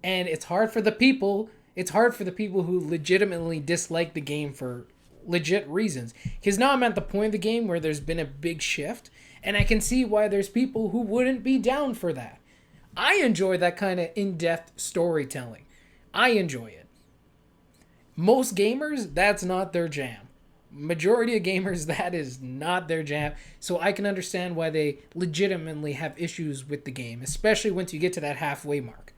And it's hard for the people who legitimately dislike the game for legit reasons, because now I'm at the point of the game where there's been a big shift, and I can see why there's people who wouldn't be down for that. I enjoy that kind of in-depth storytelling. I enjoy it. Most gamers, that's not their jam. Majority of gamers, that is not their jam. So I can understand why they legitimately have issues with the game, especially once you get to that halfway mark.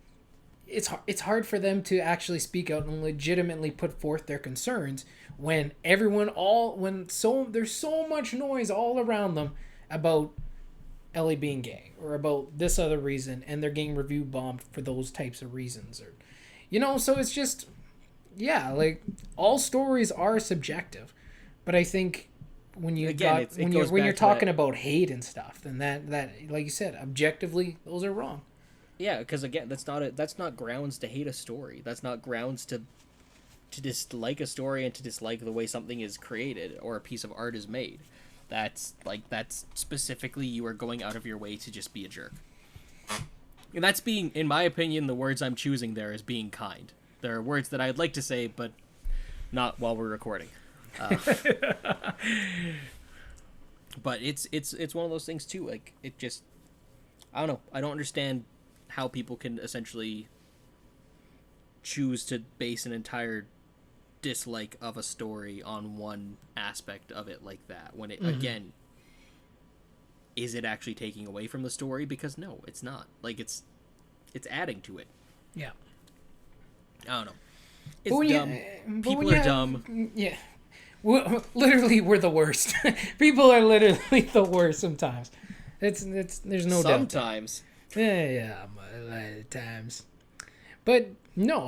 It's hard for them to actually speak out and legitimately put forth their concerns when there's so much noise all around them about Ellie being gay or about this other reason, and they're getting review bombed for those types of reasons, or, you know. So it's just, yeah, like, all stories are subjective, but I think when you're talking about hate and stuff, then that like you said, objectively, those are wrong. Yeah, because again, that's not grounds to hate a story. That's not grounds to to dislike a story and to dislike the way something is created or a piece of art is made. That's specifically you are going out of your way to just be a jerk. And that's being, in my opinion, the words I'm choosing there is being kind. There are words that I'd like to say, but not while we're recording. But it's one of those things too. Like, it just, I don't know. I don't understand how people can essentially choose to base an entire dislike of a story on one aspect of it like that. When it, again, is it actually taking away from the story? Because no, it's not. Like, it's adding to it. Yeah. I don't know. It's dumb. People are dumb. Yeah. Literally, we're the worst. People are literally the worst sometimes. There's no doubt. Sometimes. Yeah, a lot of times. But no,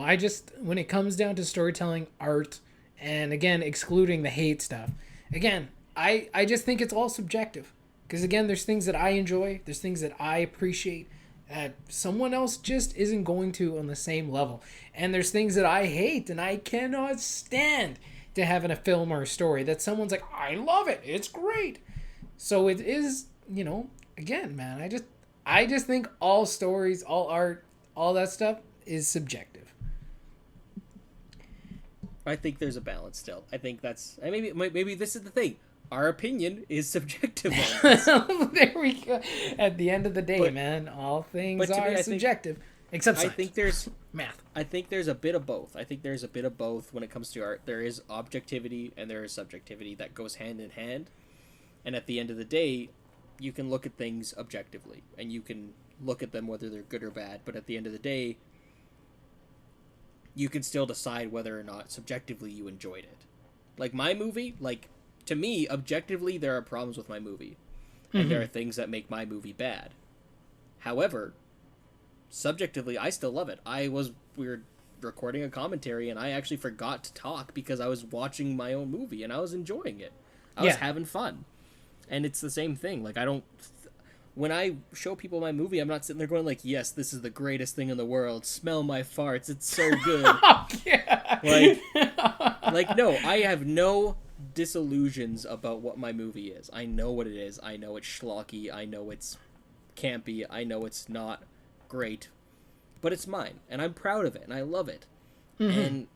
when it comes down to storytelling, art, and again, excluding the hate stuff, again, I just think it's all subjective. Because again, there's things that I enjoy, there's things that I appreciate that someone else just isn't going to on the same level. And there's things that I hate and I cannot stand to have in a film or a story that someone's like, I love it, it's great. So it is, again, man, I just think all stories, all art, all that stuff is subjective. I think there's a balance still. I think that's, maybe this is the thing. Our opinion is subjective on this. There we go. At the end of the day, man, all things are subjective. Except science. I think there's math. I think there's a bit of both. I think there's a bit of both when it comes to art. There is objectivity and there is subjectivity that goes hand in hand. And at the end of the day, you can look at things objectively and you can look at them whether they're good or bad. But at the end of the day, you can still decide whether or not subjectively you enjoyed it. Like my movie, to me, objectively, there are problems with my movie. And there are things that make my movie bad. However, subjectively, I still love it. We were recording a commentary and I actually forgot to talk because I was watching my own movie and I was enjoying it. I was having fun. And it's the same thing. Like, when I show people my movie, I'm not sitting there going like, yes, this is the greatest thing in the world. Smell my farts. It's so good. No, I have no disillusions about what my movie is. I know what it is. I know it's schlocky. I know it's campy. I know it's not great. But it's mine. And I'm proud of it. And I love it. And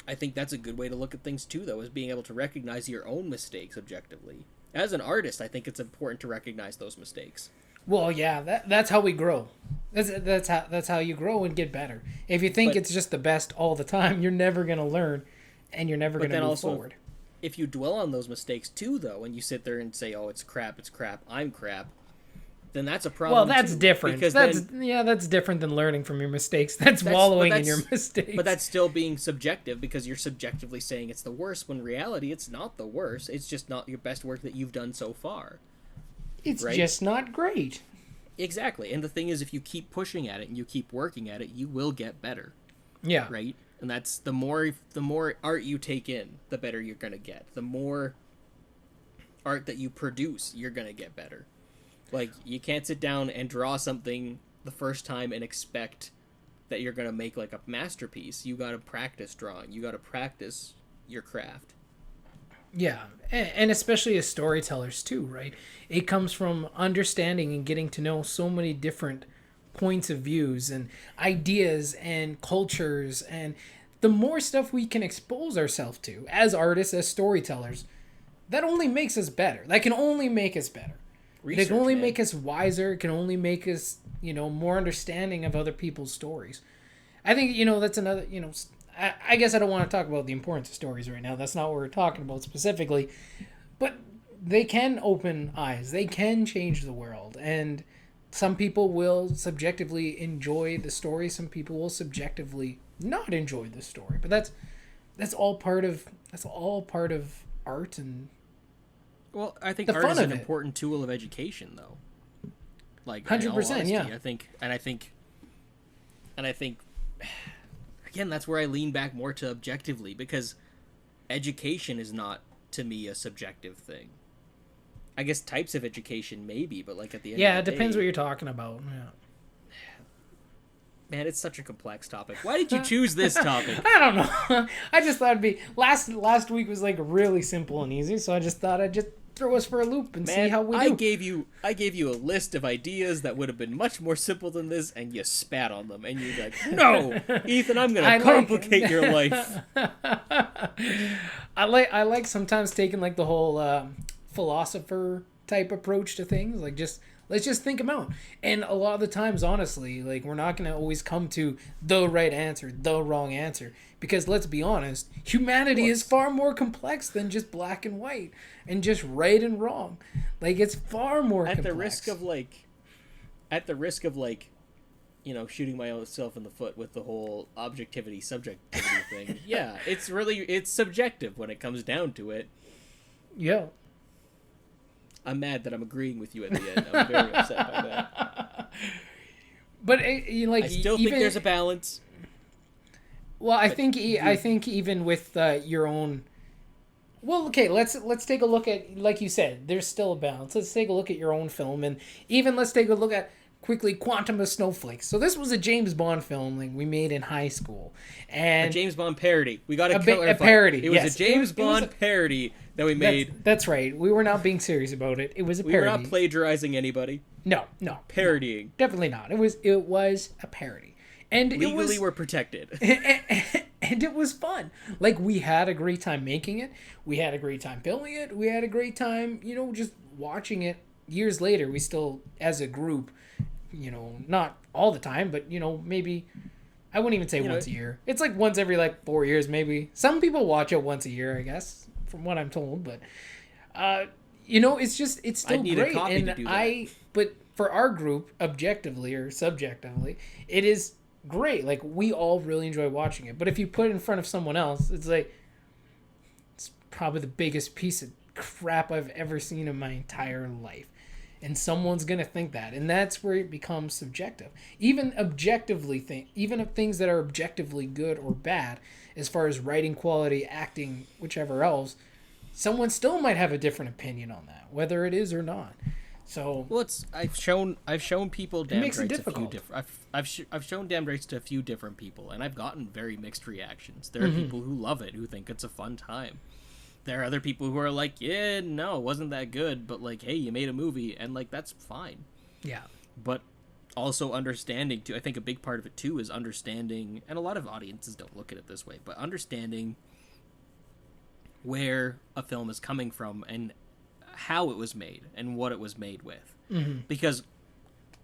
I think that's a good way to look at things too, though, is being able to recognize your own mistakes objectively. As an artist, I think it's important to recognize those mistakes. Well, yeah, that's how we grow. That's how you grow and get better. If you think it's just the best all the time, you're never going to learn and you're never going to move forward. If you dwell on those mistakes too, though, and you sit there and say, oh, it's crap, I'm crap, then that's a problem. Well, that's different. That's different than learning from your mistakes. That's wallowing in your mistakes. But that's still being subjective because you're subjectively saying it's the worst when in reality it's not the worst. It's just not your best work that you've done so far. It's just not great. Exactly. And the thing is, if you keep pushing at it and you keep working at it, you will get better. Yeah. Right? And that's the more art you take in, the better you're going to get. The more art that you produce, you're going to get better. Like, you can't sit down and draw something the first time and expect that you're going to make, like, a masterpiece. You got to practice drawing. You got to practice your craft. Yeah, and especially as storytellers, too, right? It comes from understanding and getting to know so many different points of views and ideas and cultures. And the more stuff we can expose ourselves to as artists, as storytellers, that only makes us better. That can only make us better. It can only make us wiser. It can only make us, more understanding of other people's stories. I think, that's another, I guess I don't want to talk about the importance of stories right now. That's not what we're talking about specifically. But they can open eyes. They can change the world. And some people will subjectively enjoy the story. Some people will subjectively not enjoy the story. But that's all part of art and. Well, I think art is an important tool of education, though. Like 100%, yeah. I think, again, that's where I lean back more to objectively, because education is not, to me, a subjective thing. I guess types of education maybe, but like at the end of the day, it depends what you're talking about. Yeah. Man, it's such a complex topic. Why did you choose this topic? I don't know. I just thought it'd be last week was like really simple and easy, so I just thought I'd just throw us for a loop and see how we do. I gave you a list of ideas that would have been much more simple than this, and you spat on them, and you're like, "No, Ethan, I'm gonna complicate your life." I like sometimes taking like the whole philosopher type approach to things, like just let's just think them out. And a lot of the times, honestly, like we're not going to always come to the right answer, the wrong answer. Because let's be honest, humanity is far more complex than just black and white and just right and wrong. Like it's far more complex. At the risk of you know, shooting myself in the foot with the whole objectivity, subjectivity thing. Yeah, it's subjective when it comes down to it. Yeah. I'm mad that I'm agreeing with you at the end. I'm very upset by that. But I still think there's a balance. Well, I think even with your own. Well, okay, let's take a look at, like you said, there's still a balance. Let's take a look at your own film, and even let's take a look at quickly Quantum of Snowflakes. So this was a James Bond film like we made in high school, and a James Bond parody. We got a parody. It was a James Bond parody that we made. That's right. We were not being serious about it. It was a parody. We were not plagiarizing anybody. No. Parodying. No, definitely not. It was a parody. And legally we're protected. And it was fun. Like we had a great time making it. We had a great time filming it. We had a great time, just watching it. Years later, we still, as a group, not all the time, but maybe I wouldn't even say once a year. It's like once every 4 years, maybe. Some people watch it once a year, I guess, from what I'm told. But it's still great. And but for our group, objectively or subjectively, it is great. Like we all really enjoy watching it. But if you put it in front of someone else, it's probably the biggest piece of crap I've ever seen in my entire life. And someone's going to think that. And that's where it becomes subjective. Even even of things that are objectively good or bad, as far as writing quality, acting, whichever else, someone still might have a different opinion on that, whether it is or not. So I've shown people Damned Rights a few different. I've shown Damned Rights to a few different people, and I've gotten very mixed reactions. There are people who love it, who think it's a fun time. There are other people who are like, yeah, no, it wasn't that good, but hey, you made a movie, and that's fine. Yeah. But also understanding too. I think a big part of it too is understanding, and a lot of audiences don't look at it this way, but understanding where a film is coming from and how it was made and what it was made with. Because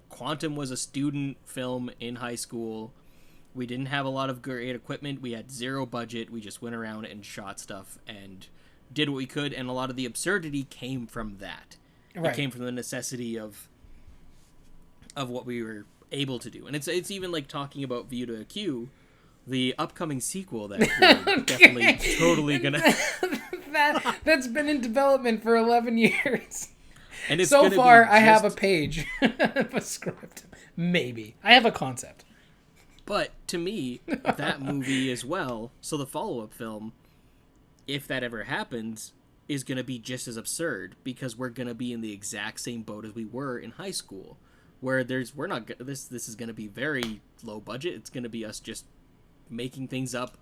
Quantum was a student film in high school. We didn't have a lot of great equipment. We had zero budget. We just went around and shot stuff and did what we could, and a lot of the absurdity came from that. Right. It came from the necessity of what we were able to do. And it's even talking about View to a Q, the upcoming sequel that we're definitely totally gonna that's been in development for 11 years. And it's so far I have a page of a script. Maybe. I have a concept. But to me, that movie as well, so the follow-up film, if that ever happens, is going to be just as absurd, because we're going to be in the exact same boat as we were in high school, where this is going to be very low budget. It's going to be us just making things up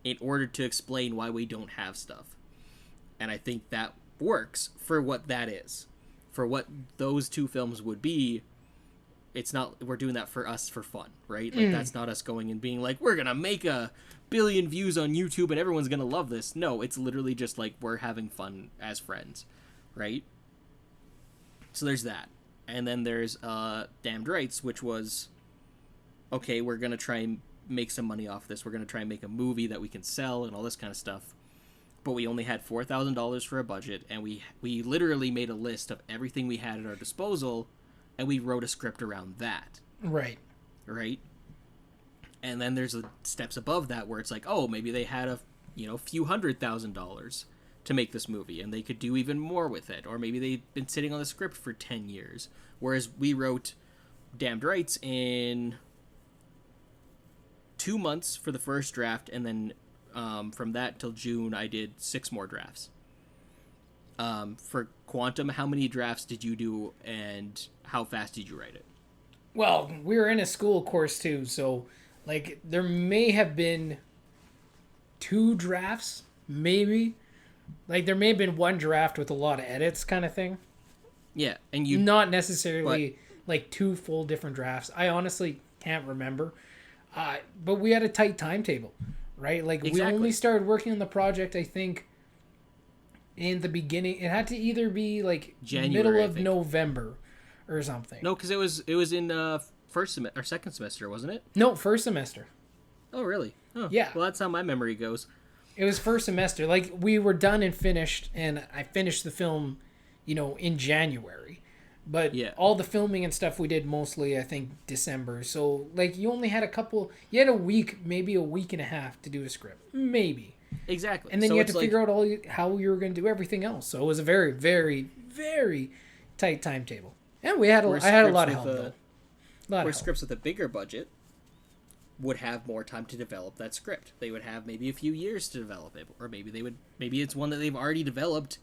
in order to explain why we don't have stuff. And I think that works for what that is. For what those two films would be, it's not, we're doing that for us for fun, right? That's not us going and being we're going to make 1 billion views on YouTube and everyone's going to love this. No, it's literally just we're having fun as friends, right? So there's that. And then there's Damned Rights, which was, okay, we're going to try and make some money off this. We're going to try and make a movie that we can sell and all this kind of stuff. But we only had $4,000 for a budget, and we literally made a list of everything we had at our disposal, and we wrote a script around that. Right. And then there's steps above that where it's maybe they had a few $100,000 to make this movie, and they could do even more with it. Or maybe they've been sitting on the script for 10 years. Whereas we wrote Damned Rights in 2 months for the first draft, and then from that till June, I did 6 more drafts. For Quantum, how many drafts did you do, and how fast did you write it? Well, we were in a school course too, so like there may have been two drafts, maybe. Like there may have been one draft with a lot of edits, kind of thing. Yeah, and Not but necessarily like two full different drafts. I honestly can't remember. But we had a tight timetable, right? Like we only exactly. started working on the project, I think, in the beginning. It had to either be like middle January, I of think. November or something. No, because it was in first semester or second semester, wasn't it? No, first semester. Oh, really? Oh, Yeah, well, that's how my memory goes. it was first semester. Like we were done and finished, and I finished the film, in January. But Yeah, all the filming and stuff we did mostly, I think, December. So like you only had you had a week, maybe a week and a half to do a script, maybe, exactly. and then So you had it's to like figure out how you were going to do everything else. So it was a very, very, very tight timetable. And I had a lot of help though. A lot where of help. scripts with a bigger budget would have more time to develop that script. They would have maybe a few years to develop it, or maybe it's one that they've already developed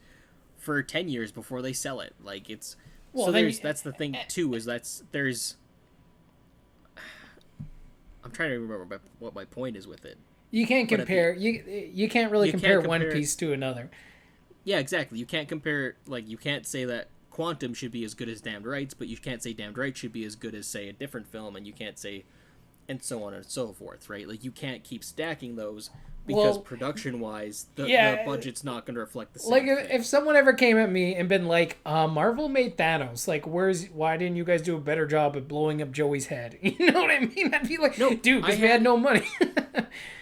for 10 years before they sell it. Like it's Well, so then that's the thing too is there's I'm trying to remember what my point is with it. you can't But at the compare. You can't really you compare can't One compare Piece to another. Yeah, exactly. You can't compare like you can't say that Quantum should be as good as Damned Rights, but you can't say Damned Rights should be as good as say a different film, and you can't say and so on and so forth, right? Like you can't keep stacking those because Well, production wise the yeah, budget's not going to reflect the same like thing. if someone ever came at me and been like, Marvel made Thanos, like why didn't you guys do a better job at blowing up Joey's head? You know what I mean? I'd be like, No, dude, because we had no money.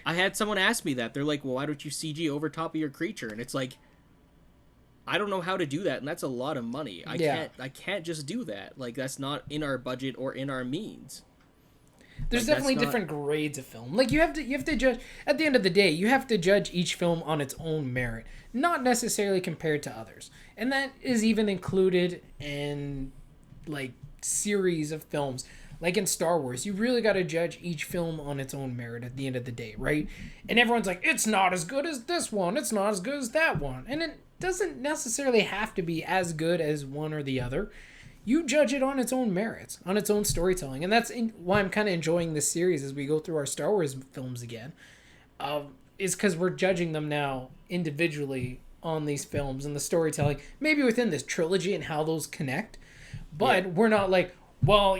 I had someone ask me that. They're like, "Well, why don't you CG over top of your creature?" And it's like I don't know how to do that, and that's a lot of money. Yeah. I can't just do that. Like that's not in our budget or in our means. There's Like that's definitely not different grades of film. Like you have to judge at the end of the day, you have to judge each film on its own merit, not necessarily compared to others. And that is even included in like series of films. Like in Star Wars, you really got to judge each film on its own merit at the end of the day, right? And everyone's like, it's not as good as this one, it's not as good as that one. And it doesn't necessarily have to be as good as one or the other. You judge it on its own merits, on its own storytelling, and why I'm kind of enjoying this series as we go through our Star Wars films again. Is because we're judging them now individually on these films and the storytelling, maybe within this trilogy and how those connect. But yeah. we're not like, well,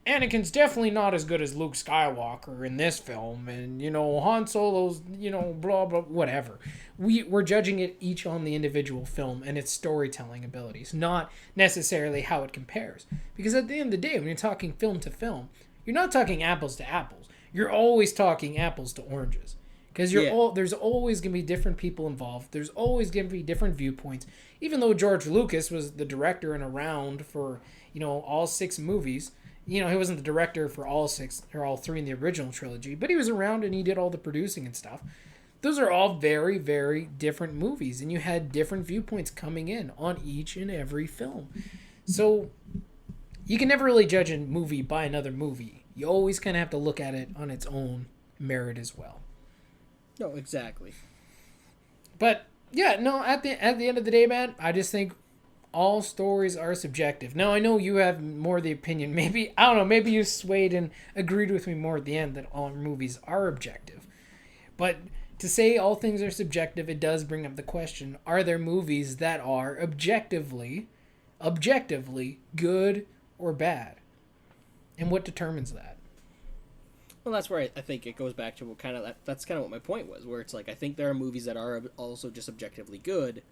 Anakin's definitely not as good as Luke Skywalker in this film, and Han Solo's, blah blah whatever. We're judging it each on the individual film and its storytelling abilities, not necessarily how it compares. Because at the end of the day, when you're talking film to film, you're not talking apples to apples. You're always talking apples to oranges. Because Yeah. there's always going to be different people involved. There's always going to be different viewpoints. Even though George Lucas was the director and around for, all six movies, he wasn't the director for all six or all three in the original trilogy, but he was around and he did all the producing and stuff. Those are all very, very different movies, and you had different viewpoints coming in on each and every film. So you can never really judge a movie by another movie. You always kind of have to look at it on its own merit as well. No, exactly. But yeah, no, at the end of the day, man, I just think all stories are subjective. Now I know you have more of the opinion. Maybe I don't know. Maybe you swayed and agreed with me more at the end that all movies are objective. But to say all things are subjective, it does bring up the question: are there movies that are objectively good or bad? And what determines that? Well, that's where I think it goes back to what that's kind of what my point was, where it's like I think there are movies that are also just objectively good,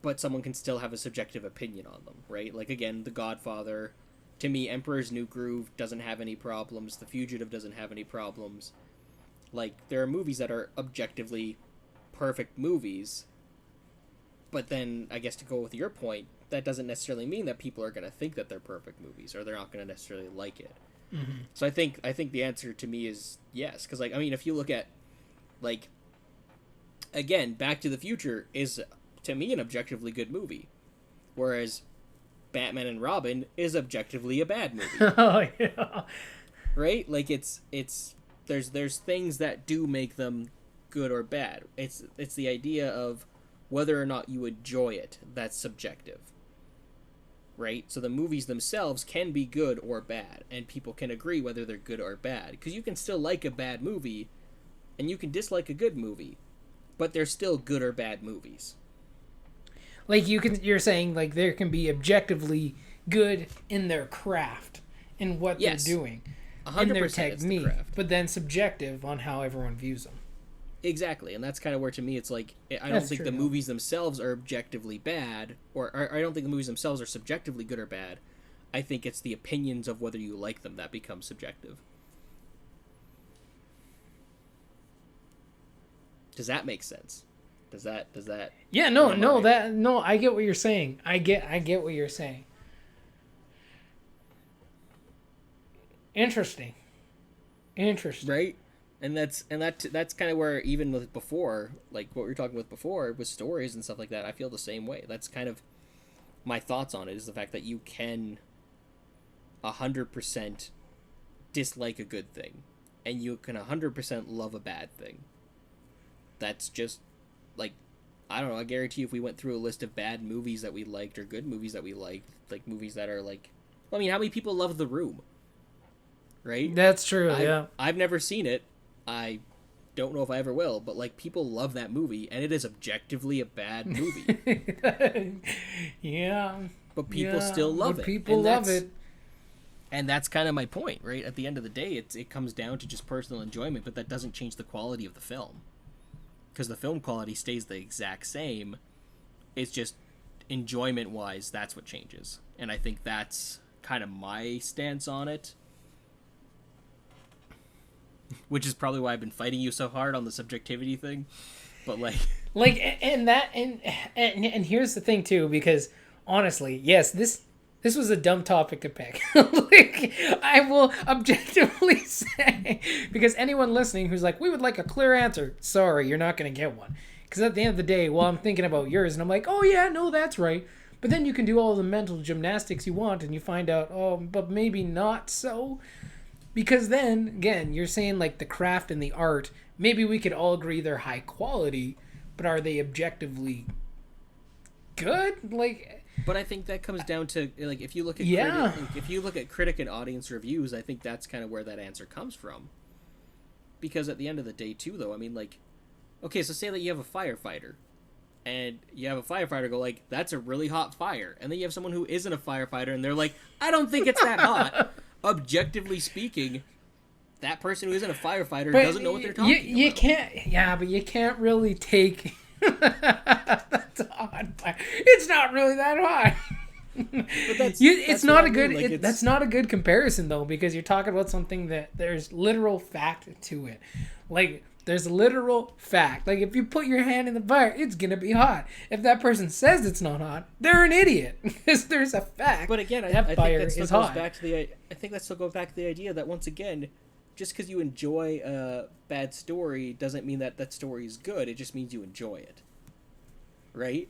but someone can still have a subjective opinion on them, right? Like again, The Godfather, to me, Emperor's New Groove doesn't have any problems. The Fugitive doesn't have any problems. Like there are movies that are objectively perfect movies, but then I guess to go with your point, that doesn't necessarily mean that people are going to think that they're perfect movies or they're not going to necessarily like it. Mm-hmm. So I think the answer to me is yes, because like I mean, if you look at like again, Back to the Future is to me an objectively good movie, whereas Batman and Robin is objectively a bad movie, Oh yeah. right? Like it's there's things that do make them good or bad. It's the idea of whether or not you enjoy it that's subjective, right? So the movies themselves can be good or bad, and people can agree whether they're good or bad. Because you can still like a bad movie, and you can dislike a good movie, but they're still good or bad movies. Like you're saying like there can be objectively good in their craft, in what Yes. they're doing, 100% in their it's the technique, craft. but then subjective on how everyone views them. Exactly, and that's kind of where, to me, it's like, I don't That's think true, the though. movies themselves are objectively bad, or I don't think the movies themselves are subjectively good or bad. I think it's the opinions of whether you like them that become subjective. Does that make sense? Does that? Yeah, I get what you're saying. I get what you're saying. Interesting. Right? And that's kind of where, even with before, like what we were talking with before with stories and stuff like that, I feel the same way. That's kind of my thoughts on it, is the fact that you can 100% dislike a good thing, and you can 100% love a bad thing. That's just like, I don't know, I guarantee you if we went through a list of bad movies that we liked or good movies that we liked, like movies that are like, I mean, how many people love The Room? Right? That's true, yeah. I've never seen it. I don't know if I ever will, but like, people love that movie, and it is objectively a bad movie. Yeah. But people still love it. People love it. And that's kind of my point, right? At the end of the day, it comes down to just personal enjoyment, but that doesn't change the quality of the film. Because the film quality stays the exact same. It's just, enjoyment-wise, that's what changes. And I think that's kind of my stance on it. Which is probably why I've been fighting you so hard on the subjectivity thing. But and here's the thing too, because honestly, yes, this was a dumb topic to pick. Like, I will objectively say, because anyone listening who's like, we would like a clear answer, sorry, you're not going to get one. Because at the end of the day, well, I'm thinking about yours, and I'm like, oh yeah, no, that's right. But then you can do all the mental gymnastics you want, and you find out, oh, but maybe not so. Because then, again, you're saying like the craft and the art, maybe we could all agree they're high quality, but are they objectively good? Like, but I think that comes down to, like, if you look at critic and audience reviews, I think that's kind of where that answer comes from. Because at the end of the day, too, though, I mean, like, okay, so say that you have a firefighter, and you have a firefighter go like, that's a really hot fire, and then you have someone who isn't a firefighter, and they're like, I don't think it's that hot. Objectively speaking, that person who isn't a firefighter doesn't know what they're talking about. But you can't really take that's a hot fire. It's not really that hot. But that's that's not a good comparison though, because you're talking about something that there's literal fact to it. Like, there's literal fact. Like, if you put your hand in the fire, it's gonna be hot. If that person says it's not hot, they're an idiot, because there's a fact. But again, I think that still goes back to the idea that, once again, just because you enjoy a bad story doesn't mean that that story is good. It just means you enjoy it, right?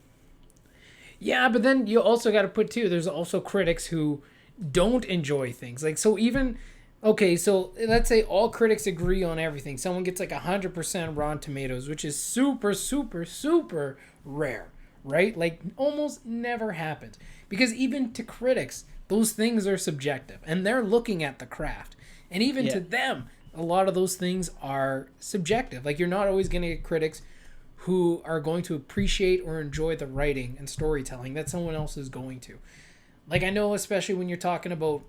Yeah, but then you also got to put too, there's also critics who don't enjoy things. Like, so even, okay, so let's say all critics agree on everything. Someone gets like 100% Rotten Tomatoes, which is super, super, super rare, right? Like, almost never happens. Because even to critics, those things are subjective, and they're looking at the craft. And even to them, a lot of those things are subjective. Like, you're not always going to get critics who are going to appreciate or enjoy the writing and storytelling that someone else is going to. Like, I know, especially when you're talking about,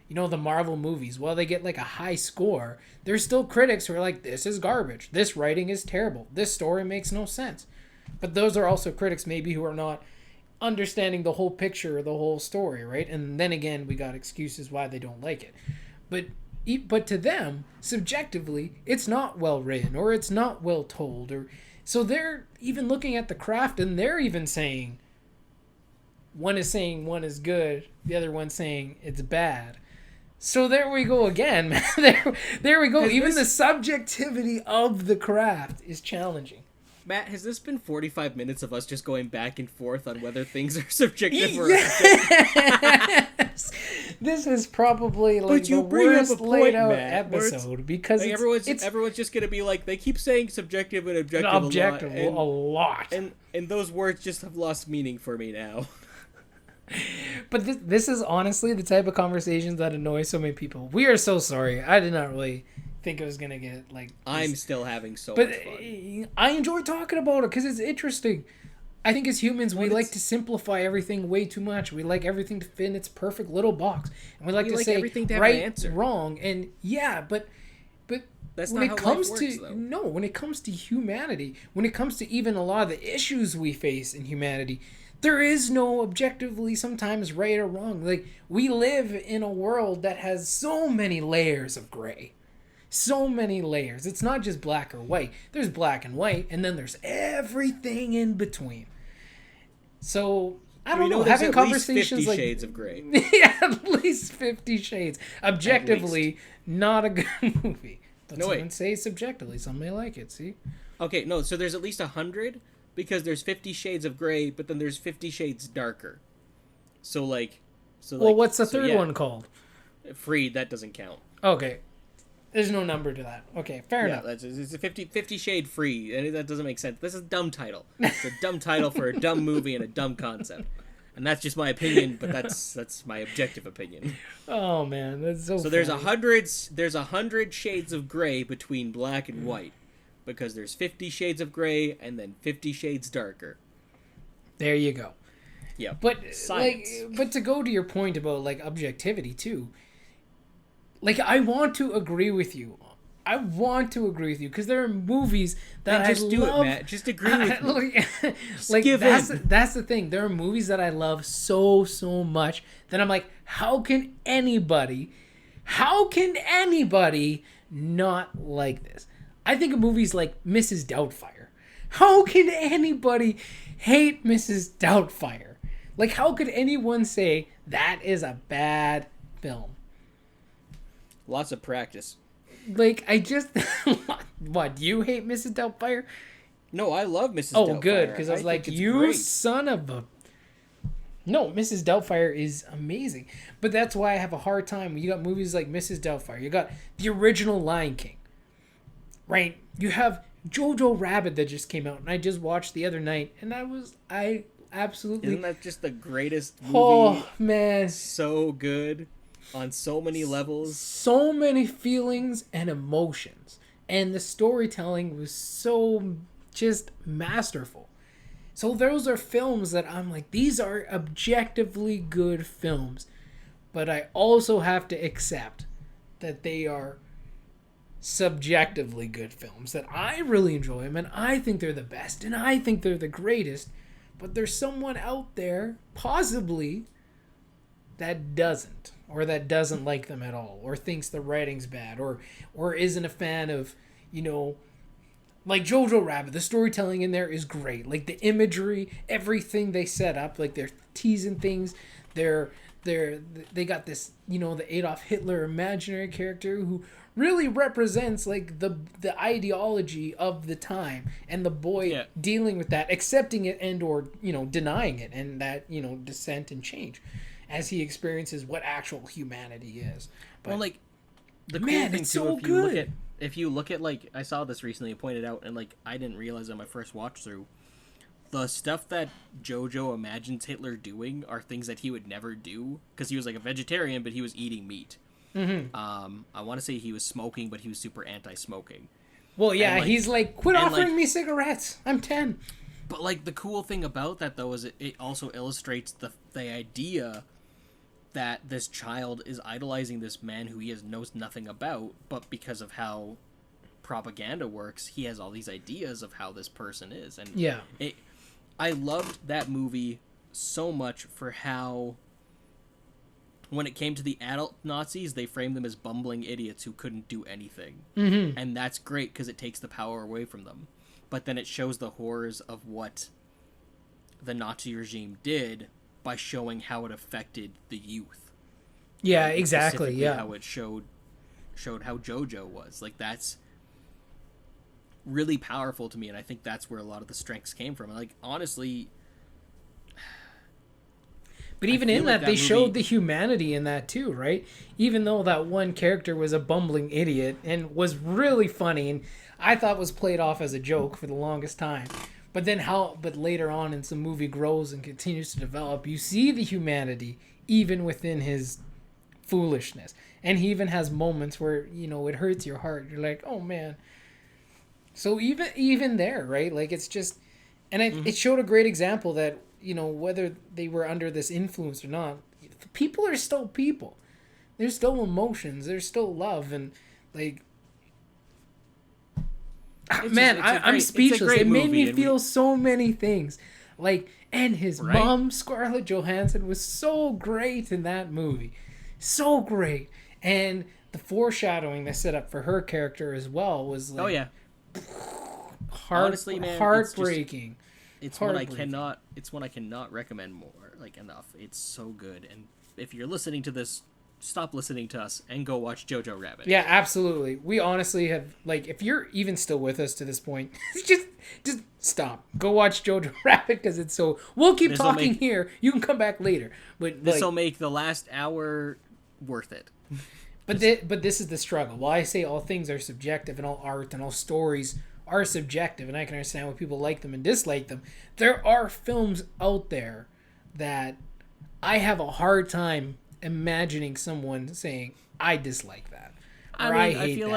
you know, the Marvel movies, while they get like a high score, there's still critics who are like, this is garbage. This writing is terrible. This story makes no sense. But those are also critics maybe who are not understanding the whole picture or the whole story, right? And then again, we got excuses why they don't like it. But to them, subjectively, it's not well written, or it's not well told, or so they're even looking at the craft, and they're even saying, one is saying one is good, the other one's saying it's bad. So there we go again, man. There we go. Even the subjectivity of the craft is challenging. Matt, has this been 45 minutes of us just going back and forth on whether things are subjective or objective? This is probably like the worst laid out episode, because like, everyone's just gonna be like, they keep saying subjective and objective a lot. And those words just have lost meaning for me now. But this is honestly the type of conversations that annoy so many people. We are so sorry. I did not really think it was gonna get like. I'm still having so But much fun. I enjoy talking about it because it's interesting. I think as humans, we like to simplify everything way too much. We like everything to fit in its perfect little box, and we like to say everything to have right, an answer. wrong, and yeah, but That's when not it how comes life to works, though. no, when it comes to humanity, when it comes to even a lot of the issues we face in humanity, there is no objectively sometimes right or wrong. Like, we live in a world that has so many layers of gray. So many layers. It's not just black or white. There's black and white, and then there's everything in between. So, I don't know. Having conversations 50 like shades of gray. yeah, at least 50 shades. Objectively, not a good movie. But No, someone wait. say subjectively. Some may like it, see? Okay, no, so there's at least 100 because there's 50 shades of gray, but then there's 50 shades darker. So Well, what's the so third yeah, one called? Free, that doesn't count. Okay. There's no number to that. Okay, fair Yeah, enough. it's a 50 shade free, and that doesn't make sense. This is a dumb title. It's a dumb title for a dumb movie and a dumb concept. And that's just my opinion, but that's my objective opinion. Oh, man. That's so So funny. there's 100 shades of gray between black and white. Because there's 50 shades of gray and then 50 shades darker. There you go. Yeah. But Science. but to go to your point about like objectivity too. Like, I want to agree with you. I want to agree with you because there are movies that Then just I do love. it, Matt. Just agree with me. like give in. that's the thing. There are movies that I love so much that I'm like, how can anybody not like this? I think of movies like Mrs. Doubtfire. How can anybody hate Mrs. Doubtfire? Like, how could anyone say that is a bad film? Lots of practice. Like, I just... What, do you hate Mrs. Doubtfire? No, I love Mrs. Oh, Doubtfire. good, because I was like, think it's you great. son of a... No, Mrs. Doubtfire is amazing. But that's why I have a hard time. You got movies like Mrs. Doubtfire. You got the original Lion King. Right? You have Jojo Rabbit that just came out, and I just watched the other night, and I absolutely... Isn't that just the greatest movie? Oh, man. So good on so many levels. So many feelings and emotions. And the storytelling was so just masterful. So those are films that I'm like, these are objectively good films. But I also have to accept that they are subjectively good films. That I really enjoy them, and I think they're the best, and I think they're the greatest. But there's someone out there, possibly, that doesn't. Or that doesn't like them at all. Or thinks the writing's bad. Or isn't a fan of, you know... Like Jojo Rabbit, the storytelling in there is great. Like the imagery, everything they set up, like they're teasing things. They got this, you know, the Adolf Hitler imaginary character who really represents like the ideology of the time, and the boy dealing with that, accepting it and or, you know, denying it, and that, you know, dissent and change as he experiences what actual humanity is. But, Well, like the cool man, thing it's too, so if you look at like, I saw this recently pointed out, and like I didn't realize on my first watch through, the stuff that Jojo imagines Hitler doing are things that he would never do, because he was like a vegetarian, but he was eating meat. Mm-hmm. I want to say he was smoking, but he was super anti-smoking. Well, yeah, like- he's like, quit and, offering like- me cigarettes. I'm 10. But like the cool thing about that though is it also illustrates the idea that this child is idolizing this man who knows nothing about, but because of how propaganda works, he has all these ideas of how this person is. And Yeah. I loved that movie so much for how, when it came to the adult Nazis, they framed them as bumbling idiots who couldn't do anything. Mm-hmm. And that's great because it takes the power away from them. But then it shows the horrors of what the Nazi regime did by showing how it affected the youth. Yeah, Like, exactly. specifically Yeah. How it showed how JoJo was. Like, that's really powerful to me, and I think that's where a lot of the strengths came from. And, like, honestly, But even feel in like that, they movie- showed the humanity in that too, right? Even though that one character was a bumbling idiot and was really funny, and I thought was played off as a joke for the longest time. But later on, as the movie grows and continues to develop, you see the humanity even within his foolishness. And he even has moments where, it hurts your heart. You're like, oh man. So even there, right? Like, it's just, and it showed a great example that, whether they were under this influence or not, people are still people. There's still emotions. There's still love. And, like, I'm speechless. It made me feel so many things. Like, and his mom, Scarlett Johansson, was so great in that movie. So great. And the foreshadowing they set up for her character as well was like... Oh, yeah. Honestly, man, heartbreaking. It's one I cannot recommend more, like, enough. It's so good. And if you're listening to this, stop listening to us and go watch Jojo Rabbit. Yeah, absolutely. We honestly have, like, if you're even still with us to this point, just stop. Go watch Jojo Rabbit because it's so... We'll keep talking here. You can come back later. But this will make the last hour worth it. But this is the struggle. While I say all things are subjective and all art and all stories are subjective, and I can understand why people like them and dislike them, there are films out there that I have a hard time imagining someone saying, I dislike that. Or I hate that.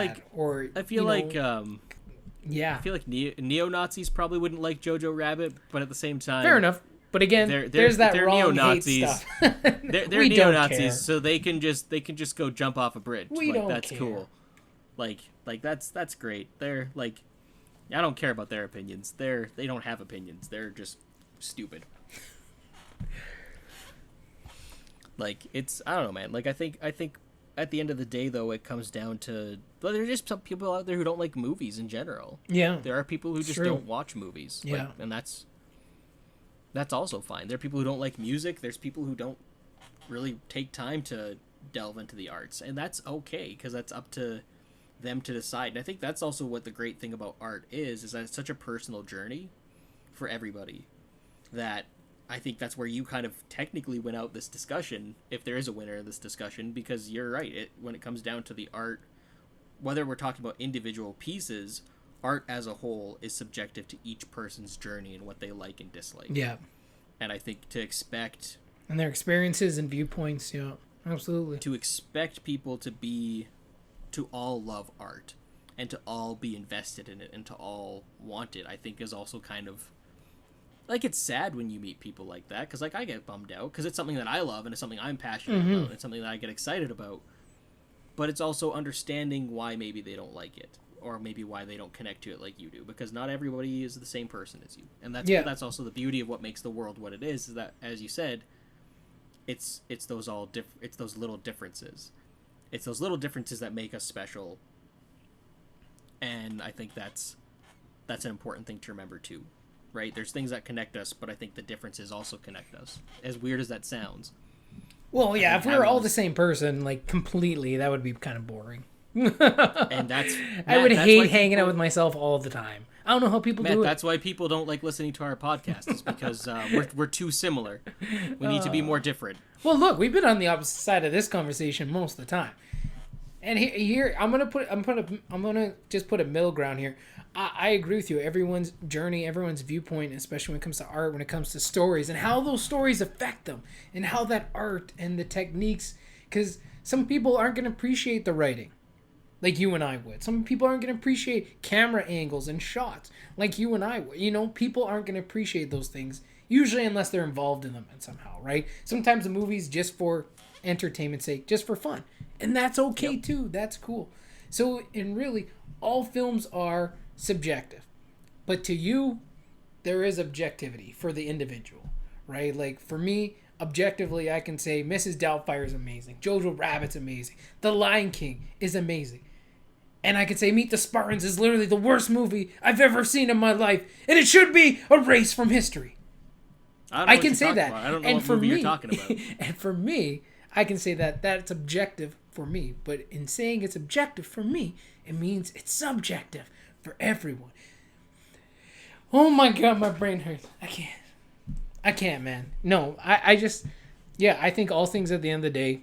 I feel like neo-Nazis probably wouldn't like Jojo Rabbit, but at the same time... Fair enough. But again, there's that wrong neo-Nazis. Hate stuff. they're neo-Nazis, so they can just go jump off a bridge. That's care. Cool. Like that's great. They're like, I don't care about their opinions. They don't have opinions. They're just stupid. Like, it's, I don't know, man. Like, I think at the end of the day, though, it comes down to, well, there are just some people out there who don't like movies in general. Yeah. There are people who just don't watch movies. Yeah. Like, and that's also fine. There are people who don't like music. There's people who don't really take time to delve into the arts. And that's okay, because that's up to them to decide. And I think that's also what the great thing about art is that it's such a personal journey for everybody that I think that's where you kind of technically win out this discussion, if there is a winner in this discussion, because you're right. When it comes down to the art, whether we're talking about individual pieces, art as a whole is subjective to each person's journey and what they like and dislike. Yeah. And I think to expect... And their experiences and viewpoints, yeah, absolutely. To expect people to all love art and to all be invested in it and to all want it, I think is also kind of... Like, it's sad when you meet people like that, because, like, I get bummed out, because it's something that I love, and it's something I'm passionate about, and it's something that I get excited about. But it's also understanding why maybe they don't like it, or maybe why they don't connect to it like you do, because not everybody is the same person as you. And that's also the beauty of what makes the world what it is that, as you said, it's those little differences. It's those little differences that make us special, and I think that's an important thing to remember, too. Right? There's things that connect us, but I think the differences also connect us. As weird as that sounds. Well, yeah, if we were all the same person, like, completely, that would be kind of boring. And I would hate hanging out with myself all the time. I don't know how people do it. That's why people don't like listening to our podcast, is because we're too similar. We need to be more different. Well, look, we've been on the opposite side of this conversation most of the time. And here, I'm gonna just put a middle ground here. I agree with you. Everyone's journey, everyone's viewpoint, especially when it comes to art, when it comes to stories, and how those stories affect them, and how that art and the techniques, because some people aren't going to appreciate the writing like you and I would. Some people aren't going to appreciate camera angles and shots like you and I would. People aren't going to appreciate those things, usually unless they're involved in them somehow, right? Sometimes the movie's just for entertainment's sake, just for fun. And that's okay, too. That's cool. So, and really, all films are subjective. But to you, there is objectivity for the individual, right? Like, for me, objectively, I can say Mrs. Doubtfire is amazing. Jojo Rabbit's amazing. The Lion King is amazing. And I can say Meet the Spartans is literally the worst movie I've ever seen in my life. And it should be erased from history. I can say that. I don't know what movie you're talking about. And for me, I can say that that's objective for me. But in saying it's objective for me, it means it's subjective for everyone. Oh my God, my brain hurts. I can't, man. No, I just... Yeah, I think all things at the end of the day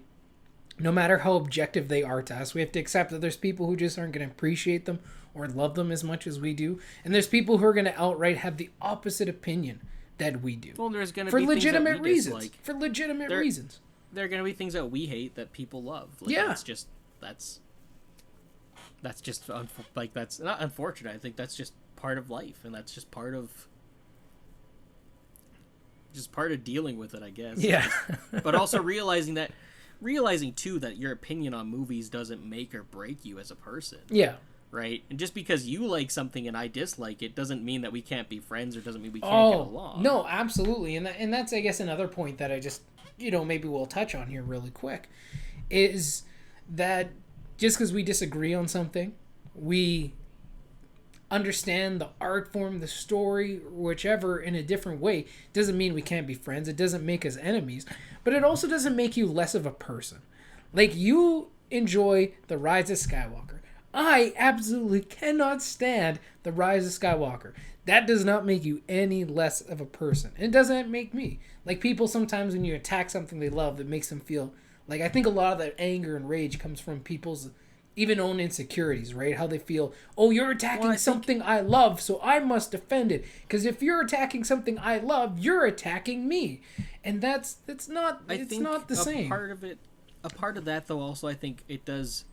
no matter how objective they are to us. We have to accept that there's people who just aren't going to appreciate them or love them as much as we do. And there's people who are going to outright have the opposite opinion that we do. Well, there's going to for be legitimate things that we reasons. dislike. For legitimate reasons. There are going to be things that we hate that people love. Like, yeah. That's just like, that's not unfortunate. I think that's just part of life, and that's just part of dealing with it, I guess. Yeah. But also realizing too that your opinion on movies doesn't make or break you as a person. Yeah. Right? And just because you like something and I dislike it doesn't mean that we can't be friends or doesn't mean we can't get along. No, absolutely. And that's, I guess, another point that I just, maybe we'll touch on here really quick, is that just because we disagree on something, we understand the art form, the story, whichever, in a different way, doesn't mean we can't be friends. It doesn't make us enemies. But it also doesn't make you less of a person. Like, you enjoy The Rise of Skywalker. I absolutely cannot stand The Rise of Skywalker. That does not make you any less of a person. It doesn't make me. Like, people sometimes when you attack something they love, it makes them feel... Like, I think a lot of that anger and rage comes from people's even own insecurities, right? How they feel, oh, you're attacking something I love, so I must defend it. Because if you're attacking something I love, you're attacking me. And it's not the same. A part of that, though, also, I think it does...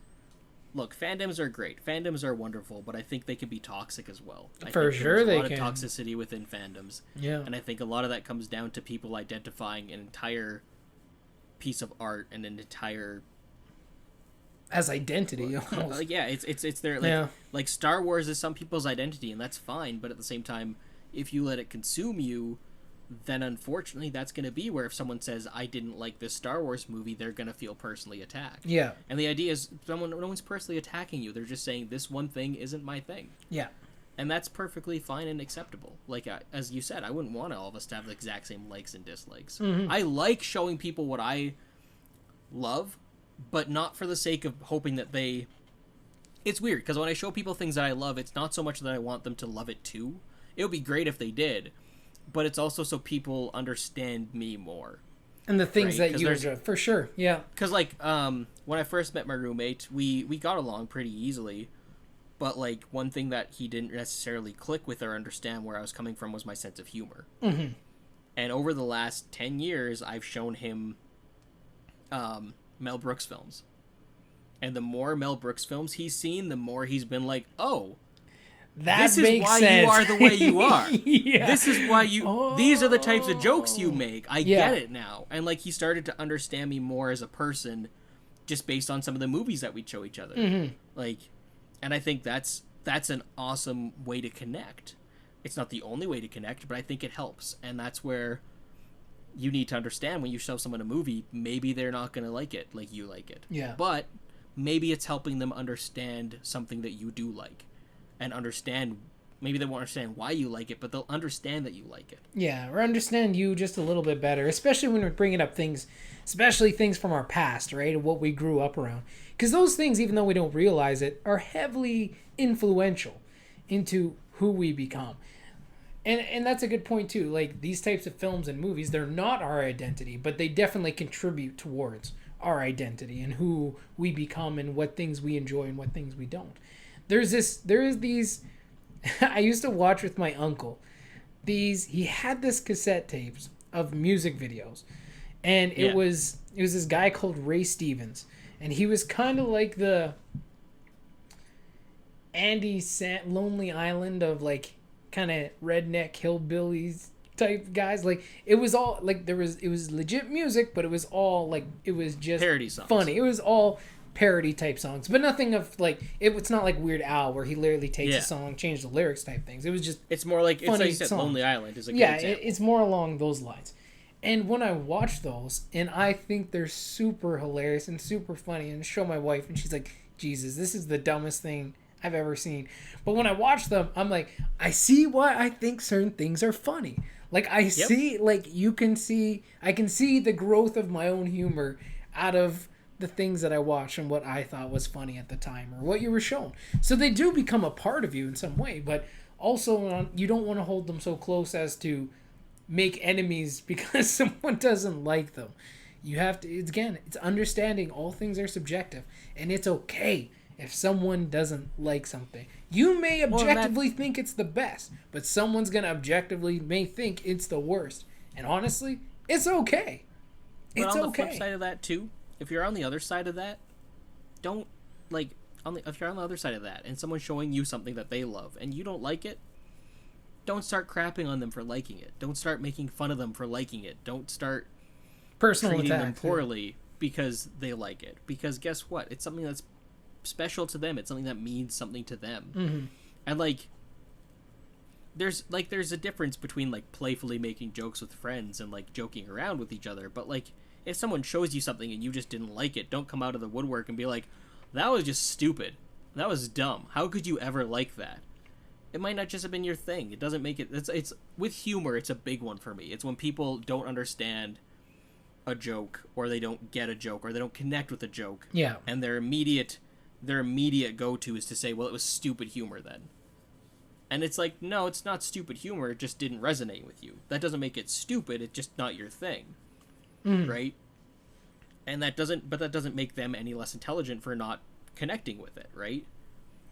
Look, fandoms are great. Fandoms are wonderful, but I think they can be toxic as well. For sure they can. There's a lot of toxicity within fandoms. Yeah. And I think a lot of that comes down to people identifying an entire piece of art and an entire... As identity. It's their... Like Star Wars is some people's identity, and that's fine, but at the same time, if you let it consume you, then unfortunately that's going to be where if someone says, I didn't like this Star Wars movie, they're going to feel personally attacked. Yeah. And the idea is no one's personally attacking you. They're just saying, this one thing isn't my thing. Yeah. And that's perfectly fine and acceptable. Like, as you said, I wouldn't want all of us to have the exact same likes and dislikes. Mm-hmm. I like showing people what I love, but not for the sake of hoping that they... It's weird, because when I show people things that I love, it's not so much that I want them to love it too. It would be great if they did, but it's also so people understand me more. And the things that you enjoy, for sure, yeah. Because, like, when I first met my roommate, we got along pretty easily, but, like, one thing that he didn't necessarily click with or understand where I was coming from was my sense of humor. Mm-hmm. And over the last 10 years, I've shown him Mel Brooks films. And the more Mel Brooks films he's seen, the more he's been like, oh... This is why you are the way you are. Yeah. This is why you... These are the types of jokes you make. I get it now. And, like, he started to understand me more as a person just based on some of the movies that we'd show each other. Mm-hmm. Like, and I think that's an awesome way to connect. It's not the only way to connect, but I think it helps. And that's where you need to understand when you show someone a movie, maybe they're not going to like it like you like it. Yeah. But maybe it's helping them understand something that you do like. And understand, maybe they won't understand why you like it, but they'll understand that you like it. Yeah, or understand you just a little bit better, especially when we're bringing up things, especially things from our past, right, and what we grew up around. Because those things, even though we don't realize it, are heavily influential into who we become. And that's a good point, too. Like, these types of films and movies, they're not our identity, but they definitely contribute towards our identity and who we become and what things we enjoy and what things we don't. There is these, I used to watch with my uncle. He had this cassette tapes of music videos. And it was this guy called Ray Stevens. And he was kind of like the Lonely Island of, like, kind of redneck hillbillies type guys. Like, it was all, like, it was legit music, but it was all, like, it was just parody songs. Funny. It was all parody type songs, but nothing of, like, it's not like Weird Al where he literally takes a song, change the lyrics type things. It was just it's more like, funny, it's like you said, Lonely Island is a good example. It's more along those lines. And when I watch those, and I think they're super hilarious and super funny, and show my wife, and she's like, Jesus, this is the dumbest thing I've ever seen. But when I watch them, I'm like, I see why I think certain things are funny. Like, I see, like, I can see the growth of my own humor out of the things that I watched and what I thought was funny at the time or what you were shown. So they do become a part of you in some way, but also you don't want to hold them so close as to make enemies because someone doesn't like them. You have to, it's understanding all things are subjective, and it's okay if someone doesn't like something. You may objectively think it's the best, but someone's going to objectively may think it's the worst. And honestly, it's okay. But on the flip side of that too, if you're on the other side of that, don't like if you're on the other side of that and someone's showing you something that they love and you don't like it, don't start crapping on them for liking it. Don't start making fun of them for liking it. Don't start treating them poorly because they like it. Because guess what? It's something that's special to them. It's something that means something to them. Mm-hmm. And there's a difference between like playfully making jokes with friends and like joking around with each other. But like if someone shows you something and you just didn't like it, don't come out of the woodwork and be like, that was just stupid. That was dumb. How could you ever like that? It might not just have been your thing. It doesn't make it. It's with humor. It's a big one for me. It's when people don't understand a joke, or they don't get a joke, or they don't connect with a joke. Yeah. And their immediate go-to is to say, well, it was stupid humor then. And it's like, no, it's not stupid humor. It just didn't resonate with you. That doesn't make it stupid. It's just not your thing. Mm. Right? And that doesn't make them any less intelligent for not connecting with it, right?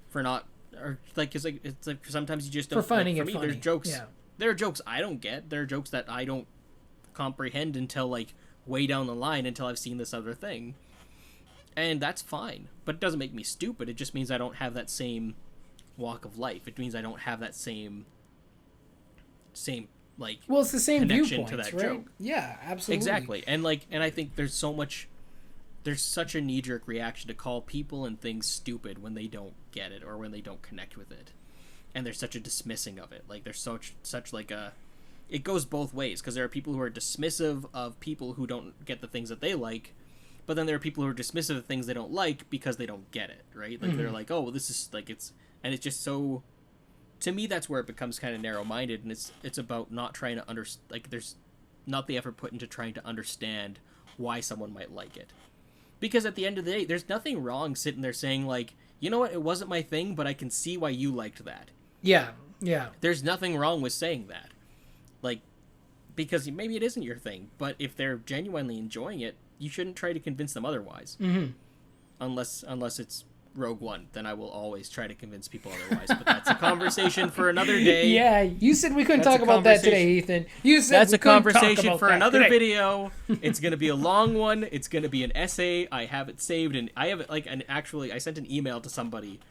For not, or like, it's like sometimes you just don't. For finding like, for it me, funny. there's jokes. Yeah. There are jokes I don't get. There are jokes that I don't comprehend until like way down the line, until I've seen this other thing, and that's fine. But it doesn't make me stupid. It just means I don't have that same walk of life. It means I don't have that same like. Well, it's the same connection viewpoints, to that right? joke. Yeah, absolutely. Exactly, and I think there's such a knee-jerk reaction to call people and things stupid when they don't get it or when they don't connect with it, and there's such a dismissing of it. Like there's such like a, it goes both ways, because there are people who are dismissive of people who don't get the things that they like, but then there are people who are dismissive of things they don't like because they don't get it, right? Like they're like, oh, well, this is like it's just so. To me, that's where it becomes kind of narrow-minded, and it's about not trying to there's not the effort put into trying to understand why someone might like it. Because at the end of the day, there's nothing wrong sitting there saying, like, you know what, it wasn't my thing, but I can see why you liked that. Yeah, yeah. There's nothing wrong with saying that. Like, because maybe it isn't your thing, but if they're genuinely enjoying it, you shouldn't try to convince them otherwise. Mm-hmm. Unless it's Rogue One, then I will always try to convince people otherwise, but that's a conversation for another day. Yeah, you said we couldn't talk about that today, Ethan. You said that's a conversation for another today. video. It's going to be a long one. It's going to be an essay. I have it saved, and I have it I sent an email to somebody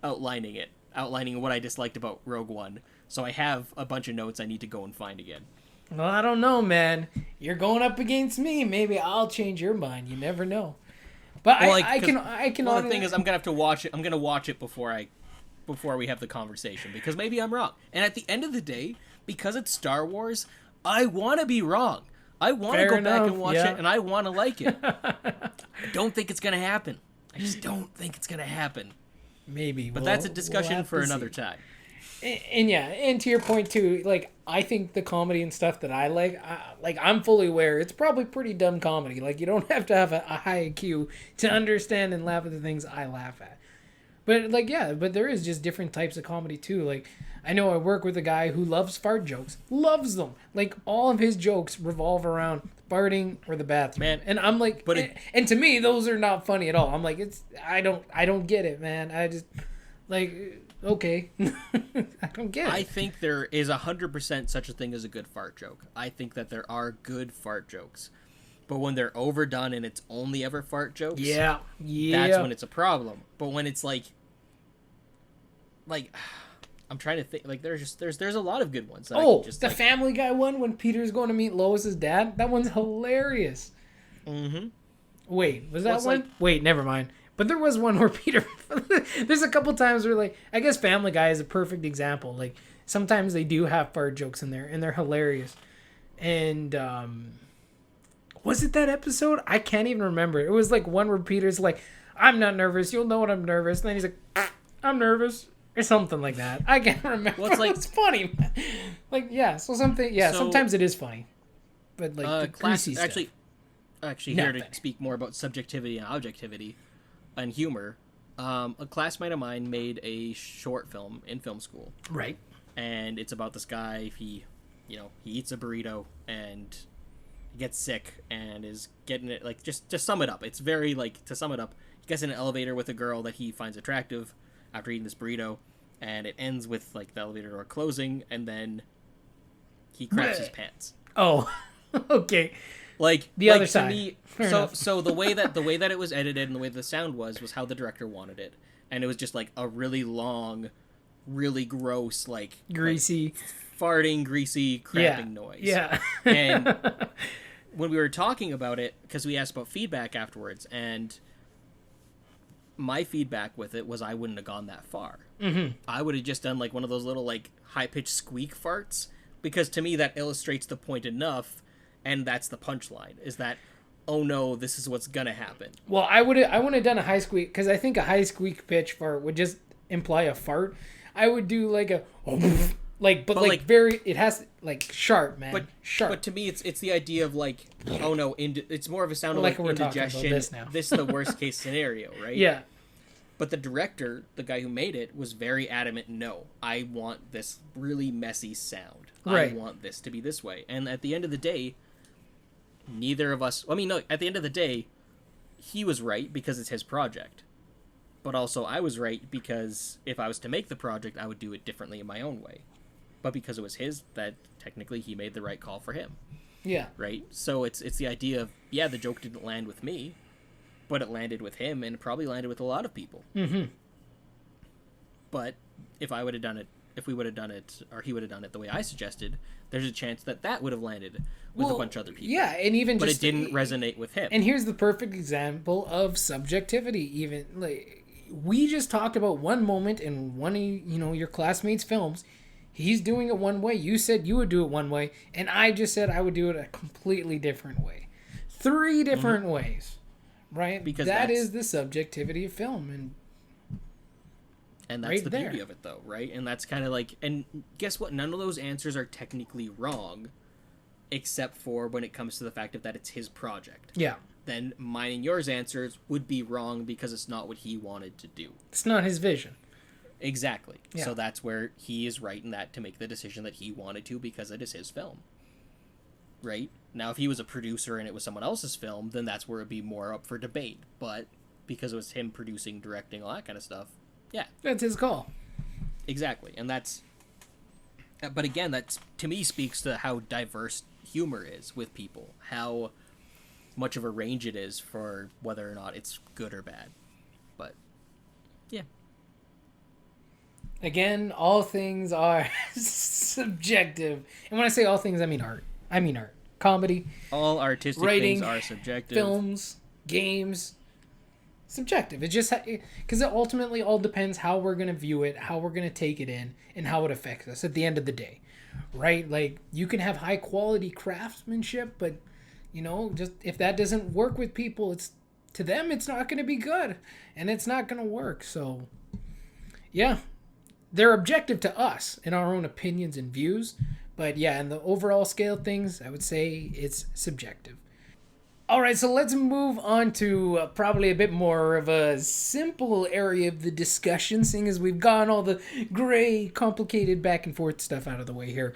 outlining what I disliked about Rogue One. So I have a bunch of notes I need to go and find again. Well, I don't know, man. You're going up against me. Maybe I'll change your mind. You never know. But well, I can. Well, the thing is, I'm gonna have to watch it. I'm gonna watch it before we have the conversation, because maybe I'm wrong. And at the end of the day, because it's Star Wars, I want to be wrong. I want to go back and watch it, and I want to like it. I don't think it's gonna happen. I just don't think it's gonna happen. Maybe, but that's a discussion for another time. And to your point too, like, I think the comedy and stuff that I like, I'm fully aware it's probably pretty dumb comedy. Like, you don't have to have a high IQ to understand and laugh at the things I laugh at. But but there is just different types of comedy too. Like, I know I work with a guy who loves fart jokes, loves them. Like, all of his jokes revolve around farting or the bathroom. Man, and I'm like, and to me, those are not funny at all. I'm like, I don't get it, man. I just like. Okay. I don't get it. I think there is 100% such a thing as a good fart joke. I think that there are good fart jokes. But when they're overdone and it's only ever fart jokes, yeah, that's when it's a problem. But when it's like I'm trying to think, like, there's a lot of good ones. That the Family Guy one when Peter's going to meet Lois's dad. That one's hilarious. Mm-hmm. Wait, was that one? Wait, never mind. But there was one where Peter... There's a couple times where, like... I guess Family Guy is a perfect example. Like, sometimes they do have fart jokes in there, and they're hilarious. And, was it that episode? I can't even remember. It was, like, one where Peter's like, I'm not nervous. You'll know when I'm nervous. And then he's like, I'm nervous. Or something like that. I can't remember. Well, it's funny. Like, yeah. So, sometimes it is funny. But, like, the greasy stuff. Actually, here to speak more about subjectivity and objectivity and humor, a classmate of mine made a short film in film school. Right. And it's about this guy. He eats a burrito, and gets sick and is getting it, like, just to sum it up, it's very, like, to sum it up, he gets in an elevator with a girl that he finds attractive after eating this burrito, and it ends with, like, the elevator door closing, and then he craps his pants. Oh, okay. Like, the like, other to side. me, Enough. so the way that it was edited and the way the sound was how the director wanted it, and it was just like a really long, really gross, like Greasy, farting, greasy, crapping noise. Yeah. And when we were talking about it, because we asked about feedback afterwards, and my feedback with it was I wouldn't have gone that far. Mm-hmm. I would have just done like one of those little like high pitched squeak farts, because to me that illustrates the point enough, and that's the punchline. Is that, oh no, this is what's gonna happen. Well, I wouldn't have done a high squeak, because I think a high squeak pitch fart would just imply a fart. I would do like a like, but like very, it has like sharp, man. But sharp. But to me, it's the idea of like, oh no, it's more of a sound of like we're talking indigestion. about this now. This is the worst case scenario, right? Yeah. But the director, the guy who made it, was very adamant. No, I want this really messy sound. Right. I want this to be this way. And at the end of the day, neither of us. I mean, no. At the end of the day, he was right because it's his project. But also, I was right because if I was to make the project, I would do it differently in my own way. But because it was his, that technically he made the right call for him. Yeah. Right? So it's the idea of, yeah, the joke didn't land with me, but it landed with him, and it probably landed with a lot of people. Mm-hmm. But if we would have done it, or he would have done it the way I suggested, there's a chance that would have landed with a bunch of other people. Yeah, and even but just, it didn't resonate with him. And here's the perfect example of subjectivity. Even like we just talked about one moment in one of your classmates' films. He's doing it one way. You said you would do it one way, and I just said I would do it a completely different way. 3 different ways, right? Because that is the subjectivity of film, and that's right the there. beauty of it, though, right? And that's kind of like, and guess what? None of those answers are technically wrong, except for when it comes to the fact of that it's his project. Yeah. Then mine and yours answers would be wrong because it's not what he wanted to do. It's not his vision. Exactly. Yeah. So that's where he is right in that, to make the decision that he wanted to, because it is his film. Right? Now, if he was a producer and it was someone else's film, then that's where it'd be more up for debate. But because it was him producing, directing, all that kind of stuff, yeah. That's his call. Exactly. And that's... But again, that to me speaks to how diverse humor is with people. How much of a range it is for whether or not it's good or bad. But, yeah. Again, all things are subjective. And when I say all things, I mean art. Comedy. All artistic writing, things are subjective. Films, games, subjective. It just because it ultimately all depends how we're going to view it, how we're going to take it in, and how it affects us at the end of the day. Right? Like, you can have high quality craftsmanship, but just if that doesn't work with people, to them it's not going to be good, and it's not going to work. So, yeah. They're objective to us in our own opinions and views. But yeah, in the overall scale of things, I would say it's subjective. All right, so let's move on to probably a bit more of a simple area of the discussion, seeing as we've gotten all the gray, complicated back and forth stuff out of the way here.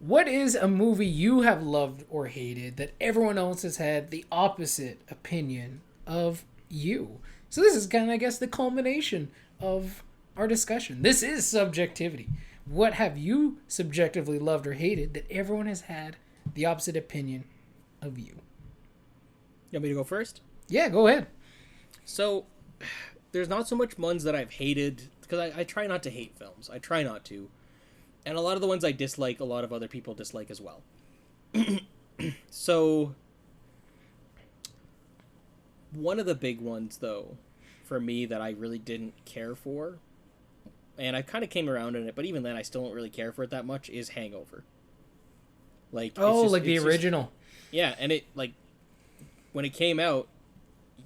What is a movie you have loved or hated that everyone else has had the opposite opinion of you? So this is kind of, I guess, the culmination of our discussion. This is subjectivity. What have you subjectively loved or hated that everyone has had the opposite opinion of you? You want me to go first? Yeah, go ahead. So, there's not so much ones that I've hated, because I try not to hate films. I try not to. And a lot of the ones I dislike, a lot of other people dislike as well. So, one of the big ones, though, for me that I really didn't care for, and I kind of came around in it, but even then I still don't really care for it that much, is Hangover. Like, the original. Yeah, and it, like, when it came out,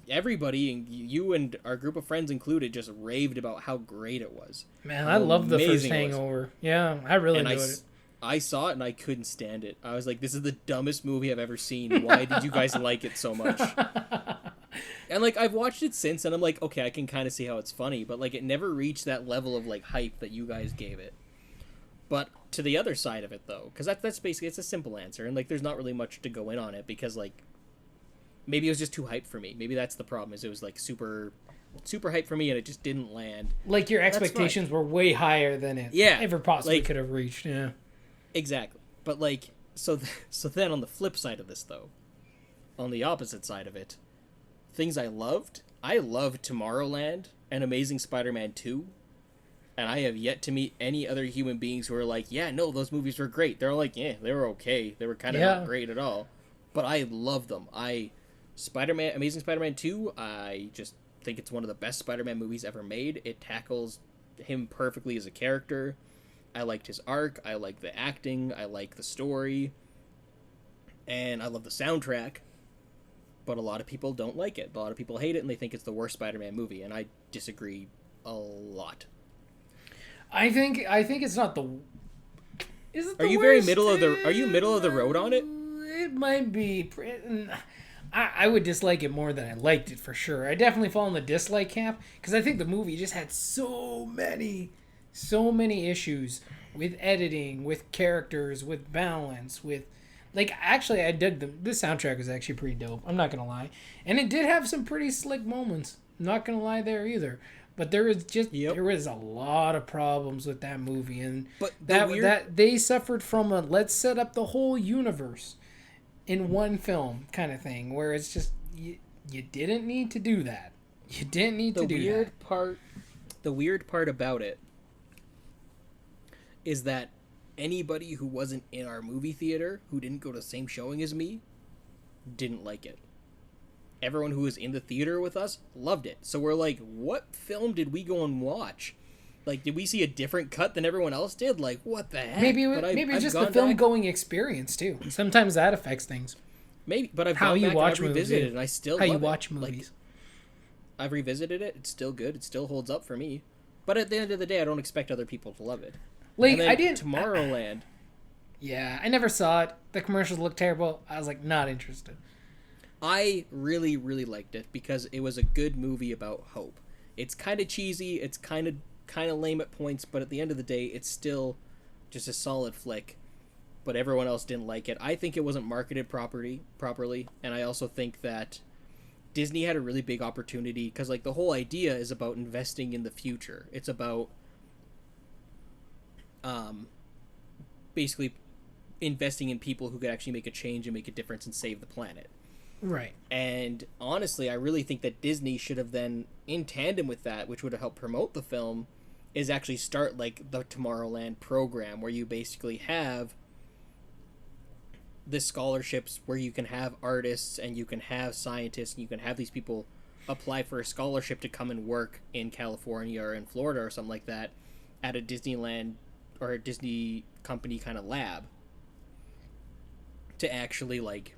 everybody, and you and our group of friends included, just raved about how great it was. Man, I love the first Hangover. Yeah, I really enjoyed it. I saw it and I couldn't stand it. I was like, this is the dumbest movie I've ever seen. Why did you guys like it so much? And, like, I've watched it since, and I'm like, okay, I can kind of see how it's funny, but, like, it never reached that level of, like, hype that you guys gave it. But to the other side of it, though, because that's basically, it's a simple answer, and like there's not really much to go in on it, because like maybe it was just too hyped for me. Maybe that's the problem, is it was like super hyped for me and it just didn't land. Like your expectations were way higher than it ever possibly could have reached. Yeah, exactly. But like so then on the flip side of this, though, on the opposite side of it, things I loved Tomorrowland and Amazing Spider-Man 2. And I have yet to meet any other human beings who are like, yeah, no, those movies were great. They're like, yeah, they were okay. They were kind of not great at all. But I love them. Amazing Spider-Man 2, I just think it's one of the best Spider-Man movies ever made. It tackles him perfectly as a character. I liked his arc. I like the acting. I like the story. And I love the soundtrack. But a lot of people don't like it. A lot of people hate it, and they think it's the worst Spider-Man movie. And I disagree a lot. I think it's not the. Is it the Are you worst? very middle of the? Are you middle of the road on it? It might be. I would dislike it more than I liked it, for sure. I definitely fall in the dislike camp because I think the movie just had so many issues with editing, with characters, with balance, with like, actually I dug the soundtrack was actually pretty dope. I'm not gonna lie, and it did have some pretty slick moments. I'm not gonna lie there either. But there was a lot of problems with that movie, and that they suffered from a let's set up the whole universe in one film kind of thing, where it's just you didn't need to do that. You didn't need to do that. The weird part about it is that anybody who wasn't in our movie theater, who didn't go to the same showing as me, didn't like it. Everyone who was in the theater with us loved it. So we're like, what film did we go and watch? Like, did we see a different cut than everyone else did? Like, what the heck? Maybe it's just the film-going experience, too. Sometimes that affects things. Maybe, but I've gone back and I've revisited it, and I still love it. How you watch movies. Like, I've revisited it. It's still good. It still holds up for me. But at the end of the day, I don't expect other people to love it. Like, I didn't... Tomorrowland. Yeah, I never saw it. The commercials looked terrible. I was, like, not interested. I really, really liked it because it was a good movie about hope. It's kind of cheesy, it's kind of lame at points, but at the end of the day, it's still just a solid flick. But everyone else didn't like it. I think it wasn't marketed properly, and I also think that Disney had a really big opportunity because, like, the whole idea is about investing in the future. It's about basically investing in people who could actually make a change and make a difference and save the planet. Right. And honestly, I really think that Disney should have then, in tandem with that, which would have helped promote the film, is actually start like the Tomorrowland program where you basically have the scholarships where you can have artists and you can have scientists and you can have these people apply for a scholarship to come and work in California or in Florida or something like that at a Disneyland or a Disney company kind of lab to actually like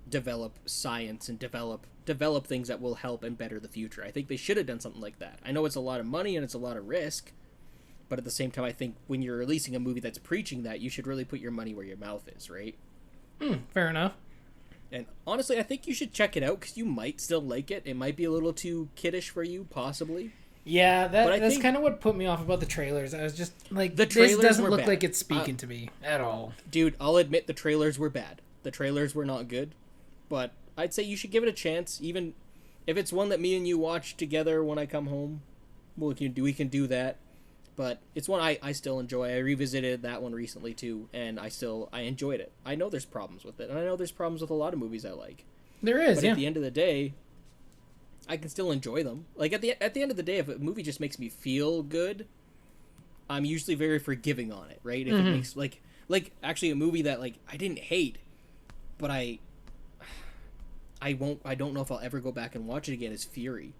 develop science and develop things that will help and better the future. I think they should have done something like that. I know it's a lot of money and it's a lot of risk, but at the same time, I think when you're releasing a movie that's preaching that, you should really put your money where your mouth is, right? Fair enough. And honestly, I think you should check it out because you might still like it. It might be a little too kiddish for you, possibly. Yeah, that's kind of what put me off about the trailers. I was just like, this doesn't look like it's speaking to me at all. Dude, I'll admit the trailers were bad. The trailers were not good. But I'd say you should give it a chance, even if it's one that me and you watch together when I come home. We can do that. But it's one I still enjoy. I revisited that one recently too, and I enjoyed it. I know there's problems with it, and I know there's problems with a lot of movies I like. There is, but at the end of the day, I can still enjoy them. Like at the end of the day, if a movie just makes me feel good, I'm usually very forgiving on it, right? If it makes like actually a movie that like I didn't hate, but I don't know if I'll ever go back and watch it again is Fury.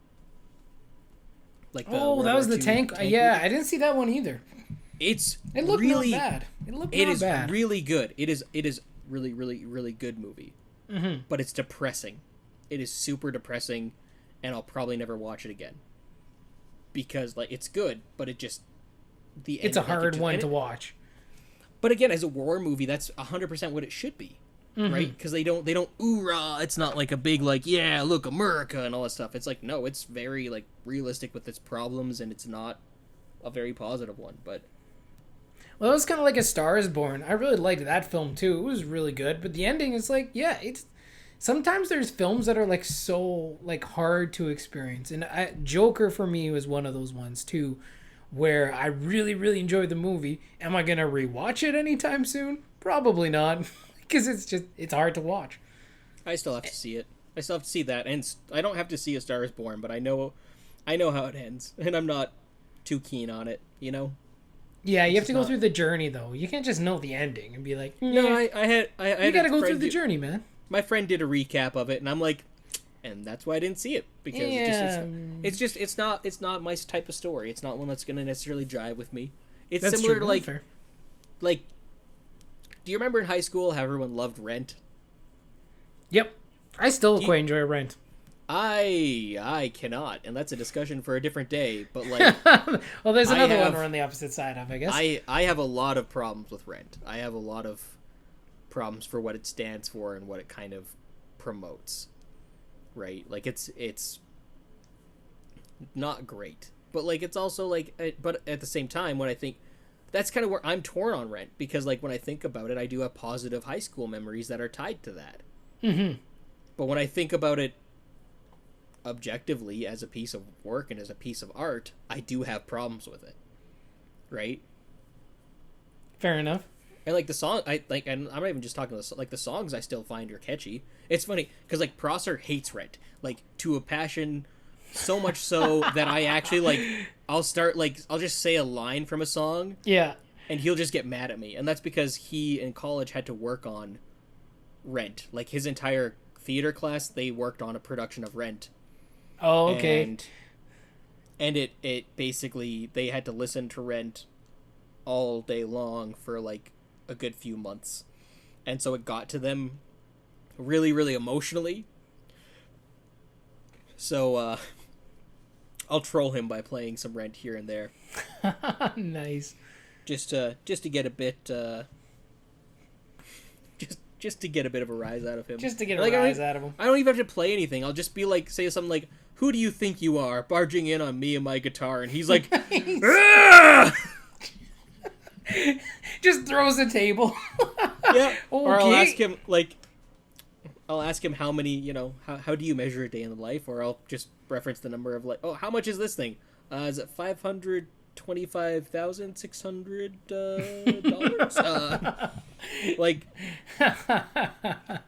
Like that was the tank yeah, movie. I didn't see that one either. It looked really not bad. It is bad. Really good. It is really, really, really good movie. But it's depressing. It is super depressing, and I'll probably never watch it again. Because like it's good, but it's a hard one to watch. But again, as a war movie, that's 100% what it should be. Right? Because they don't oorah. It's not like a big like, yeah, look, America and all that stuff. It's like, no, it's very like realistic with its problems, and it's not a very positive one. But Well, it was kind of like A Star Is Born. I really liked that film too. It was really good, but the ending is like, yeah, it's sometimes there's films that are like so like hard to experience, and Joker for me was one of those ones too, where I really really enjoyed the movie. Am I gonna rewatch it anytime soon? Probably not, because it's hard to watch. I still have to see it. I still have to see that, and I don't have to see A Star Is Born, but I know how it ends, and I'm not too keen on it. You know. Yeah, you It's have just to go not. through the journey though. You can't just know the ending and be like, No, nah. I You had a got to go through friend the journey, man. my friend did a recap of it, and I'm like, and that's why I didn't see it because Yeah, it's not my type of story. It's not one that's gonna necessarily jive with me. It's that's similar true. to That's fair. like. Do you remember in high school how everyone loved Rent? Yep, I still You- quite enjoy Rent. I cannot, and that's a discussion for a different day. But like, Well, there's I another have- one we're on the opposite side of, I guess. I have a lot of problems with Rent. I have a lot of problems for what it stands for and what it kind of promotes. Right? Like it's not great, but like it's also like, but at the same time, when I think that's kind of where I'm torn on Rent because like when I think about it, I do have positive high school memories that are tied to that. Mm-hmm. But when I think about it objectively as a piece of work and as a piece of art, I do have problems with it. Right? Fair enough. And like the song, and I'm not even just talking about like the songs I still find are catchy. It's funny because like Prosser hates Rent, like to a passion, so much so that I actually like I'll just say a line from a song Yeah. and he'll just get mad at me, and that's because he in college had to work on Rent. Like his entire theater class, they worked on a production of Rent. Oh, okay. And it basically they had to listen to Rent all day long for like a good few months, and so it got to them really really emotionally. So I'll troll him by playing some Rent here and there, Nice. just to get a bit just to get a bit of a rise out of him. Just to get a Like, rise out of him. I don't even have to play anything. I'll just be like, say something like, "Who do you think you are, barging in on me and my guitar?" And he's like, "Ah!" Just throws the table. Yeah. Or I'll Okay. ask him like, I'll ask him how many, how do you measure a day in the life? Or I'll just reference the number of like, oh, how much is this thing? Is it $525,600? Like,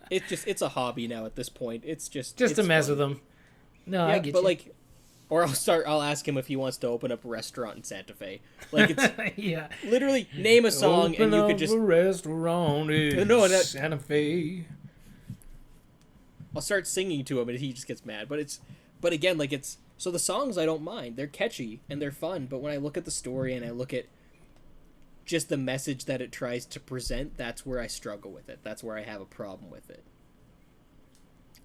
it's a hobby now at this point. It's Just it's to mess fun. with him. No, Yeah, I get but you. like, or I'll ask him if he wants to open up a restaurant in Santa Fe. Like it's Yeah. literally name a song and you could just a restaurant in No, that- Santa Fe. I'll start singing to him and he just gets mad. But again, like so the songs I don't mind. They're catchy and they're fun, but when I look at the story and I look at just the message that it tries to present, that's where I struggle with it. That's where I have a problem with it.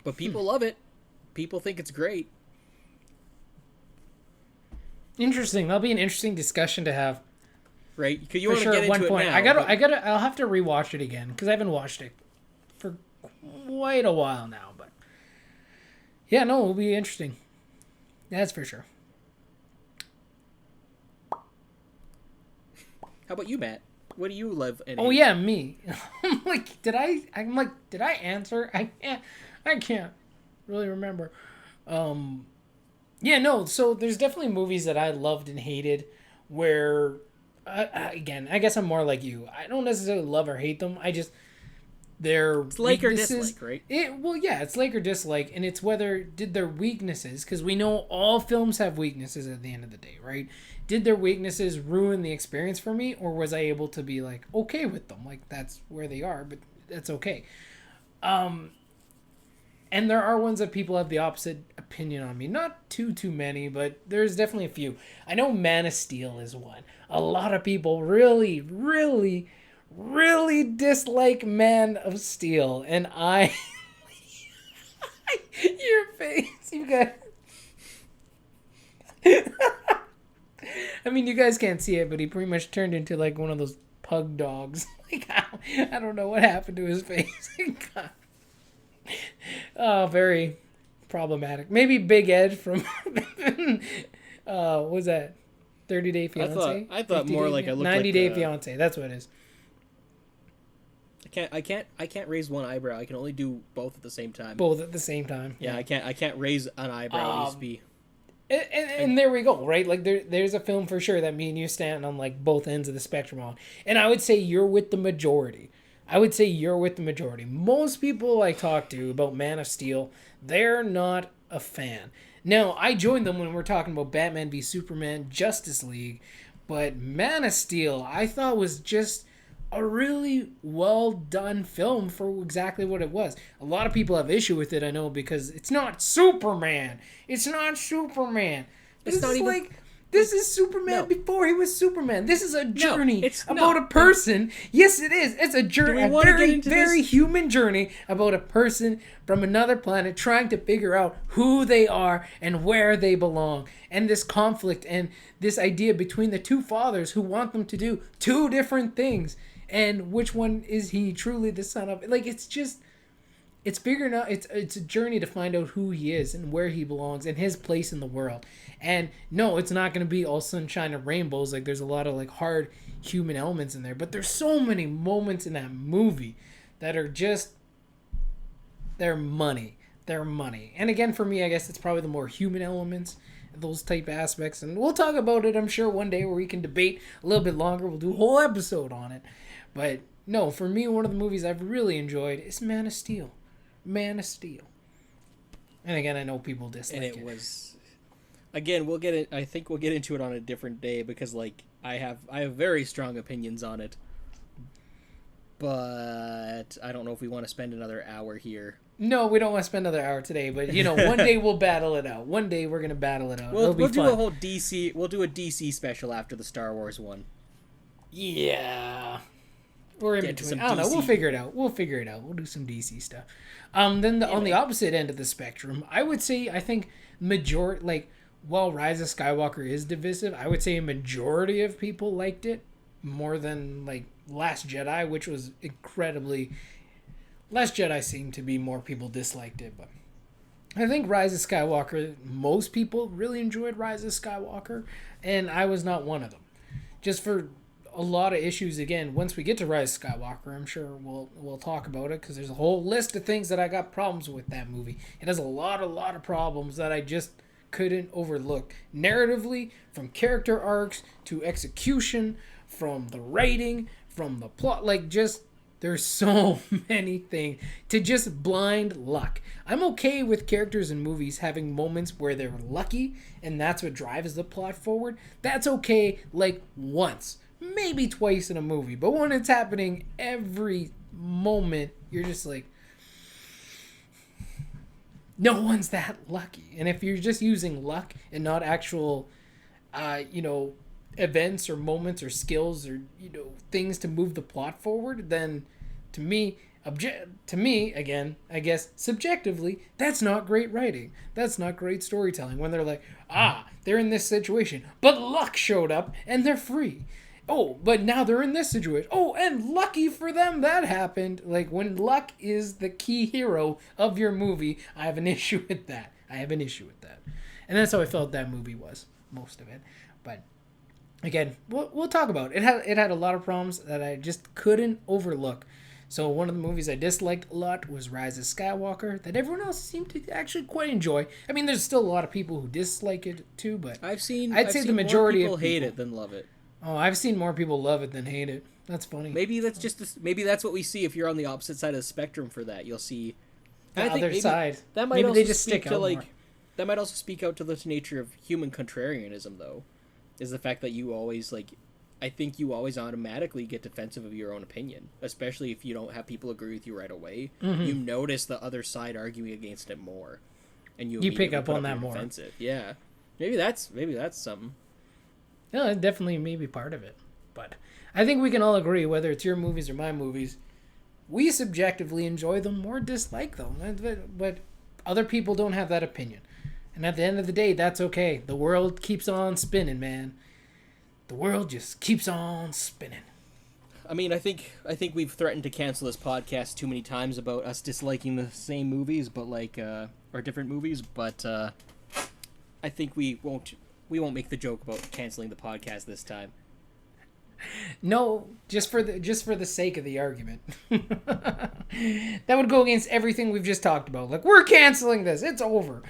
But people love it. People think it's great. Interesting. That'll be an interesting discussion to have. Right? Because you For want to sure. get At one into point, it now. I'll have to rewatch it again because I haven't watched it for quite a while now. But yeah, no, it'll be interesting. That's for sure. How about you, Matt? What do you love? And Oh hate? yeah, me. Did I answer? I can't really remember. Yeah, no. So there's definitely movies that I loved and hated, where, again, I guess I'm more like you. I don't necessarily love or hate them. They're It's like or weaknesses. dislike, right? Well, yeah, it's like or dislike, and it's whether did their weaknesses, because we know all films have weaknesses at the end of the day, right? Did their weaknesses ruin the experience for me, or was I able to be like okay with them, like that's where they are, but that's okay. And there are ones that people have the opposite opinion on me. Not too many, but there's definitely a few. I know Man of Steel is one. A lot of people really, really, really dislike Man of Steel, and I your face, you guys. I mean, you guys can't see it, but he pretty much turned into like one of those pug dogs. Like, I don't know what happened to his face. God. Oh, very problematic. Maybe Big Ed from what was that? 30 Day Fiance. I thought more like I looked 90 like 90 Day Fiance. That's what it is. I can't raise one eyebrow. I can only do both at the same time. Both at the same time. Yeah, I can't raise an eyebrow. It needs to be. And there we go, right? Like there's a film for sure that me and you stand on like both ends of the spectrum on. And I would say you're with the majority. Most people I talk to about Man of Steel, they're not a fan. Now, I joined them when we're talking about Batman v Superman, Justice League, but Man of Steel I thought was just a really well done film for exactly what it was. A lot of people have issue with it, I know, because it's not Superman. It's not Superman. It's not even like this is Superman before he was Superman. This is a journey about a person. person. Yes, it is. It's a journey, a very human journey about a person from another planet trying to figure out who they are and where they belong. And this conflict and this idea between the two fathers who want them to do two different things. And which one is he truly the son of? Like, it's just... It's figuring out, it's a journey to find out who he is and where he belongs and his place in the world. And no, it's not going to be all sunshine and rainbows. Like, there's a lot of like hard human elements in there, but there's so many moments in that movie that are just, they're money. And again, for me, I guess it's probably the more human elements, those type aspects. And we'll talk about it, I'm sure, one day where we can debate a little bit longer. We'll do a whole episode on it. But no, for me, one of the movies I've really enjoyed is Man of Steel. Man of Steel. And again, I know people dislike it. And it was... Again, we'll get it. I think we'll get into it on a different day because, like, I have very strong opinions on it. But I don't know if we want to spend another hour here. No, we don't want to spend another hour today. But, you know, one day we'll battle it out. One day we're going to battle it out. We'll do a whole DC... We'll do a DC special after the Star Wars one. Yeah. Or in between. I don't know. We'll figure it out. We'll do some DC stuff. Then on the opposite end of the spectrum, I would say, I think while Rise of Skywalker is divisive, I would say a majority of people liked it more than like Last Jedi, which was incredibly... Last Jedi seemed to be more people disliked it, but I think Rise of Skywalker, most people really enjoyed Rise of Skywalker, and I was not one of them. Just for a lot of issues, again, once we get to Rise of Skywalker, I'm sure we'll talk about it, because there's a whole list of things that I got problems with that movie. It has a lot of problems that I just couldn't overlook. Narratively, from character arcs to execution, from the writing, from the plot, like just... There's so many things to just blind luck. I'm okay with characters in movies having moments where they're lucky and that's what drives the plot forward. That's okay, like once, maybe twice in a movie. But when it's happening every moment, you're just like, no one's that lucky. And if you're just using luck and not actual, events or moments or skills or things to move the plot forward, then to me again, I guess subjectively, that's not great writing. That's not great storytelling. When they're like, they're in this situation, but luck showed up and they're free. Oh, but now they're in this situation. Oh, and lucky for them that happened. Like, when luck is the key hero of your movie, I have an issue with that. And that's how I felt that movie was, most of it. But again, we'll talk about it. It had a lot of problems that I just couldn't overlook. So one of the movies I disliked a lot was Rise of Skywalker, that everyone else seemed to actually quite enjoy. I mean, there's still a lot of people who dislike it too, but I'd say the majority more people hate it than love it. Oh, I've seen more people love it than hate it. That's funny. Maybe that's what we see if you're on the opposite side of the spectrum for that. You'll see the other side. That might maybe they just stick out more. That might also speak out to the nature of human contrarianism, though. Is the fact that you always, I think you always automatically get defensive of your own opinion, especially if you don't have people agree with you right away. Mm-hmm. You notice the other side arguing against it more, and you pick up on that more. Defensive. Yeah, maybe that's something. Yeah, definitely maybe part of it, but I think we can all agree, whether it's your movies or my movies, we subjectively enjoy them or dislike them, but other people don't have that opinion. And at the end of the day, that's okay. The world keeps on spinning, man. The world just keeps on spinning. I mean, I think we've threatened to cancel this podcast too many times about us disliking the same movies, but or different movies. But I think we won't. We won't make the joke about canceling the podcast this time. No, just for the sake of the argument. That would go against everything we've just talked about. Like, we're canceling this. It's over.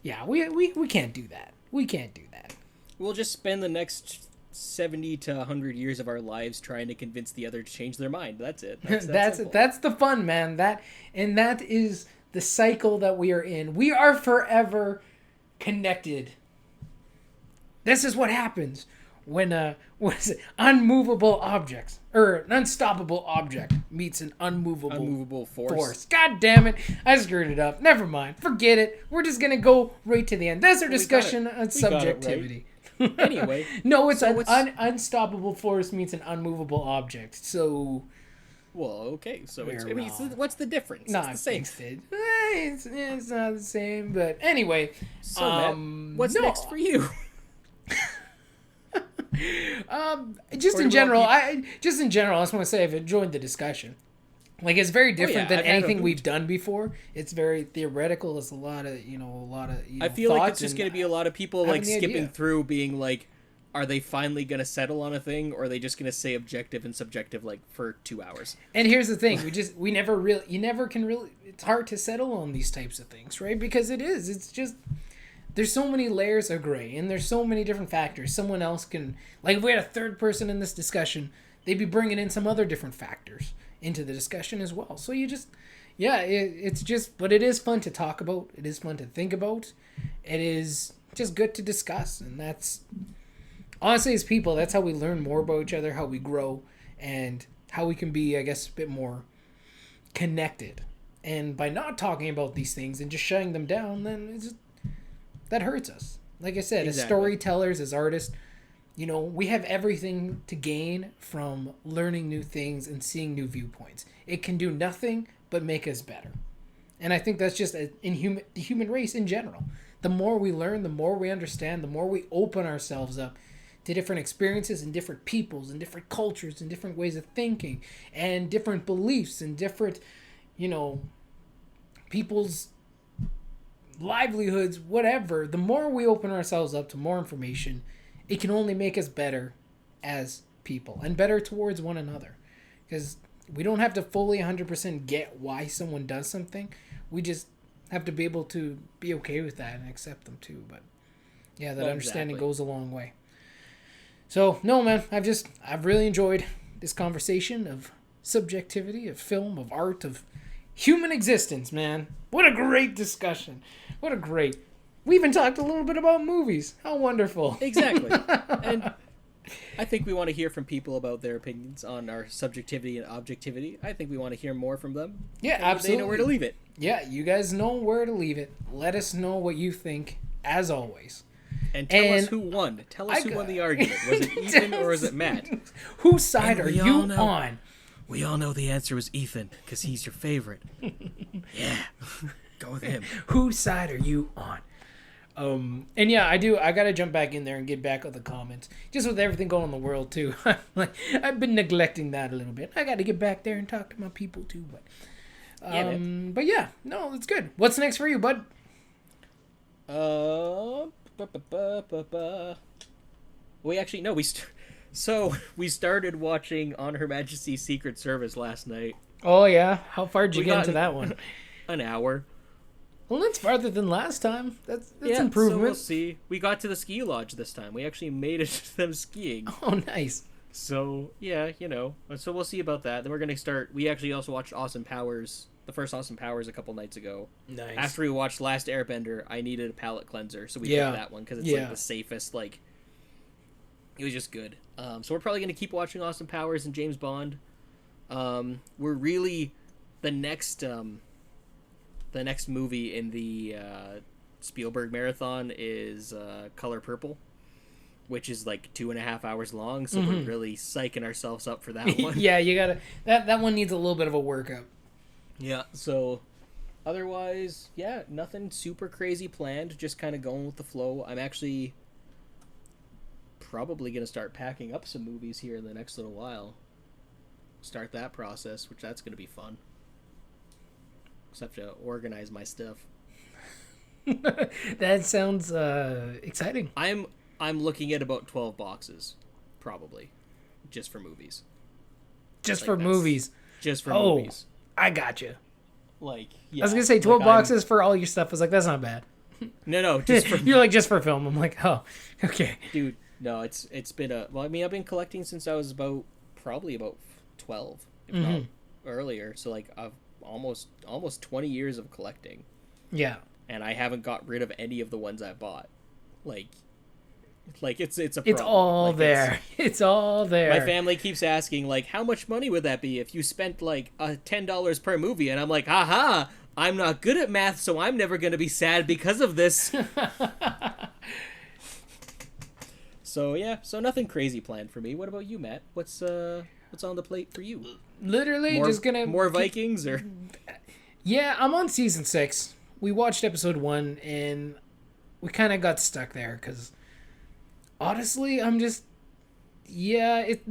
Yeah, we can't do that. We can't do that. We'll just spend the next 70 to 100 years of our lives trying to convince the other to change their mind. That's it. That's the fun, man. That is the cycle that we are in. We are forever connected. This is what happens when unmovable objects or an unstoppable object meets an unmovable force. God damn it. I screwed it up. Never mind. Forget it. We're just going to go right to the end. That's our discussion on subjectivity. Anyway. No, it's unstoppable force meets an unmovable object. So... Well, okay. So what's the difference? No, it's the same. It's not the same, but anyway. So, Matt, what's next for you? In general, I just want to say I've enjoyed the discussion. Like, it's very different than anything we've done before. It's very theoretical. It's a lot of I feel like it's just going to be a lot of people like skipping through, being like, are they finally going to settle on a thing, or are they just going to say objective and subjective like for 2 hours? And here's the thing: you never can really. It's hard to settle on these types of things, right? Because it's just. There's so many layers of gray, and there's so many different factors. Someone else can, like, if we had a third person in this discussion, they'd be bringing in some other different factors into the discussion as well. So it's just, but it is fun to talk about. It is fun to think about. It is just good to discuss, and that's, honestly, as people, that's how we learn more about each other, how we grow, and how we can be, I guess, a bit more connected. And by not talking about these things and just shutting them down, then it's just, that hurts us. Like I said, As storytellers, as artists, we have everything to gain from learning new things and seeing new viewpoints. It can do nothing but make us better. And I think that's just in the human race in general. The more we learn, the more we understand, the more we open ourselves up to different experiences and different peoples and different cultures and different ways of thinking and different beliefs and different, people's livelihoods, whatever. The more we open ourselves up to more information, it can only make us better as people and better towards one another. Because we don't have to fully 100% get why someone does something. We just have to be able to be okay with that and accept them too. But yeah, that understanding goes a long way. So, no, man, I've really enjoyed this conversation of subjectivity, of film, of art, of human existence, man. What a great discussion. We even talked a little bit about movies. How wonderful. Exactly. And I think we want to hear from people about their opinions on our subjectivity and objectivity. I think we want to hear more from them. Yeah, absolutely. They know where to leave it. Yeah, you guys know where to leave it. Let us know what you think, as always. And tell us who won. Tell us who won the argument. Was it Ethan or was it Matt? Whose side are you on? We all know the answer was Ethan, because he's your favorite. Yeah. Go with him. Whose side are you on? And yeah, I gotta jump back in there and get back on the comments. Just with everything going on in the world too. I've been neglecting that a little bit. I gotta get back there and talk to my people too. But yeah, no, it's good. What's next for you, bud? We started watching On Her Majesty's Secret Service last night. Oh yeah, how far did you get into that one? An hour. Well, that's farther than last time. That's improvement. So we'll see. We got to the ski lodge this time. We actually made it to them skiing. Oh, nice. So, yeah, So we'll see about that. Then we're going to start. We actually also watched Austin Powers, the first Austin Powers, a couple nights ago. Nice. After we watched Last Airbender, I needed a palate cleanser. So we did that one because it's like the safest, like... It was just good. So we're probably going to keep watching Austin Powers and James Bond. We're really... The next movie in the Spielberg marathon is Color Purple, which is like 2.5 hours long. So we're really psyching ourselves up for that one. Yeah, you gotta. That one needs a little bit of a workout. Yeah. So otherwise, yeah, nothing super crazy planned. Just kind of going with the flow. I'm actually probably gonna start packing up some movies here in the next little while. Start that process, which that's gonna be fun. Except to organize my stuff. That sounds exciting. I'm looking at about 12 boxes, probably, just for movies. Just Like, for that's- movies. Just for Oh, movies. I got you. Like, I yeah. was gonna say 12 like, boxes for all your stuff. I was like, that's not bad. No, just for You're like, just for film. I'm like, oh, okay. dude. No, it's been a. Well, I mean, I've been collecting since I was probably about 12, if not earlier. So like, I've almost 20 years of collecting, Yeah. and I haven't got rid of any of the ones I bought. Like it's a problem. It's all Like, there. It's all there. My family keeps asking, like, how much money would that be if you spent, like, $10 per movie? And I'm like, haha, I'm not good at math, so I'm never going to be sad because of this. So, yeah, so nothing crazy planned for me. What about you, Matt? What's on the plate for you? Literally just gonna... More Vikings, or... Yeah, I'm on season 6. We watched episode 1, and we kind of got stuck there, because... Honestly, I'm just... Yeah, it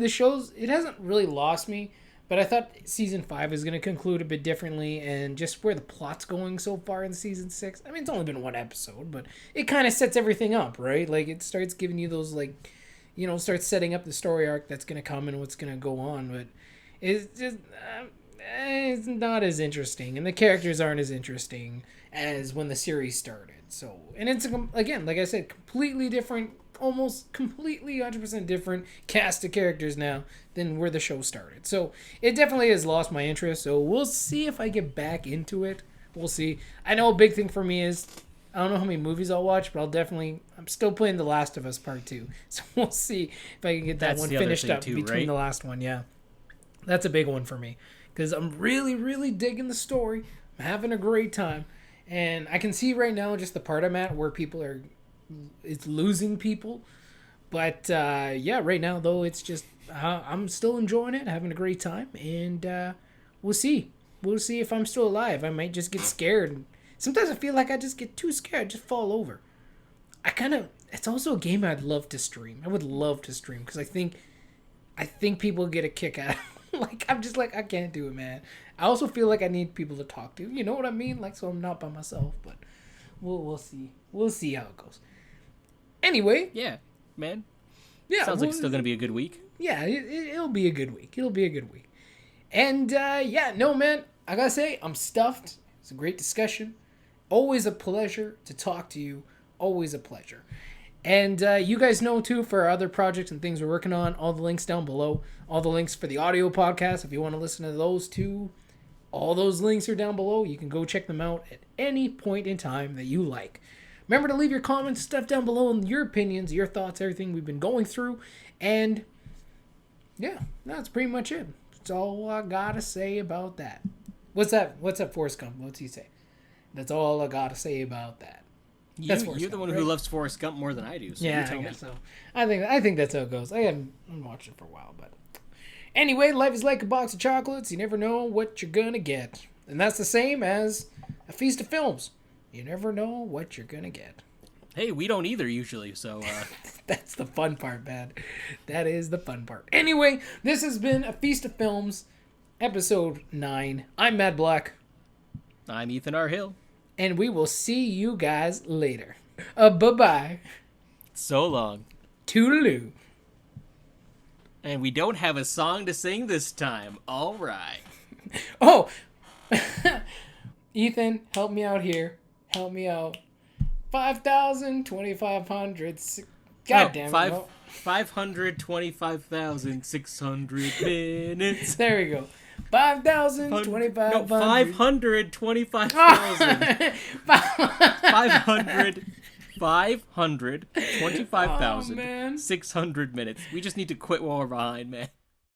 hasn't really lost me, but I thought season 5 is going to conclude a bit differently, and just where the plot's going so far in season 6. I mean, it's only been one episode, but it kind of sets everything up, right? Like, it starts giving you those, like, starts setting up the story arc that's going to come and what's going to go on, but it's just... it's not as interesting, and the characters aren't as interesting as when the series started. So, and it's, again, like I said, completely different... almost completely 100% different cast of characters now than where the show started. So it definitely has lost my interest. So we'll see if I get back into it. We'll see. I know a big thing for me is I don't know how many movies I'll watch, but I'm still playing The Last of Us Part 2. So we'll see if I can get that one finished up between right? the last one. Yeah. That's a big one for me because I'm really, really digging the story. I'm having a great time. And I can see right now just the part I'm at where it's losing people, but yeah, right now though it's just I'm still enjoying it, having a great time, and we'll see if I'm still alive. I might just get scared. Sometimes I feel like I just get too scared, just fall over. It's also a game I'd love to stream. I would love to stream because I think people get a kick out of it. Like, I'm just like, I can't do it, man. I also feel like I need people to talk to, you know what I mean? Like, so I'm not by myself, but we'll see how it goes. Anyway. Yeah, man. Yeah. Sounds like it's still going to be a good week. Yeah, it'll be a good week. It'll be a good week. And, yeah, no, man. I gotta say, I'm stuffed. It's a great discussion. Always a pleasure to talk to you. Always a pleasure. And you guys know, too, for our other projects and things we're working on, all the links down below. All the links for the audio podcast, if you want to listen to those, too. All those links are down below. You can go check them out at any point in time that you like. Remember to leave your comments, stuff down below, and your opinions, your thoughts, everything we've been going through. And, yeah, that's pretty much it. That's all I gotta say about that. What's that Forrest Gump? What's he say? That's all I gotta say about that. You're the one who loves Forrest Gump more than I do. So yeah, I guess so. I think that's how it goes. I haven't watched it for a while, but anyway, life is like a box of chocolates. You never know what you're gonna get, and that's the same as a feast of films. You never know what you're gonna get. Hey, we don't either usually, so... That's the fun part, man. That is the fun part. Anyway, this has been A Feast of Films, episode 9. I'm Matt Black. I'm Ethan R. Hill. And we will see you guys later. Bye-bye. So long. Toodaloo. And we don't have a song to sing this time. All right. Oh! Ethan, help me out here. Help me out. 5,000, 2,500. God damn it. 525,600 minutes. There we go. 5,000, 2,500. No, 525,000. 525,600 minutes. We just need to quit while we're behind, man.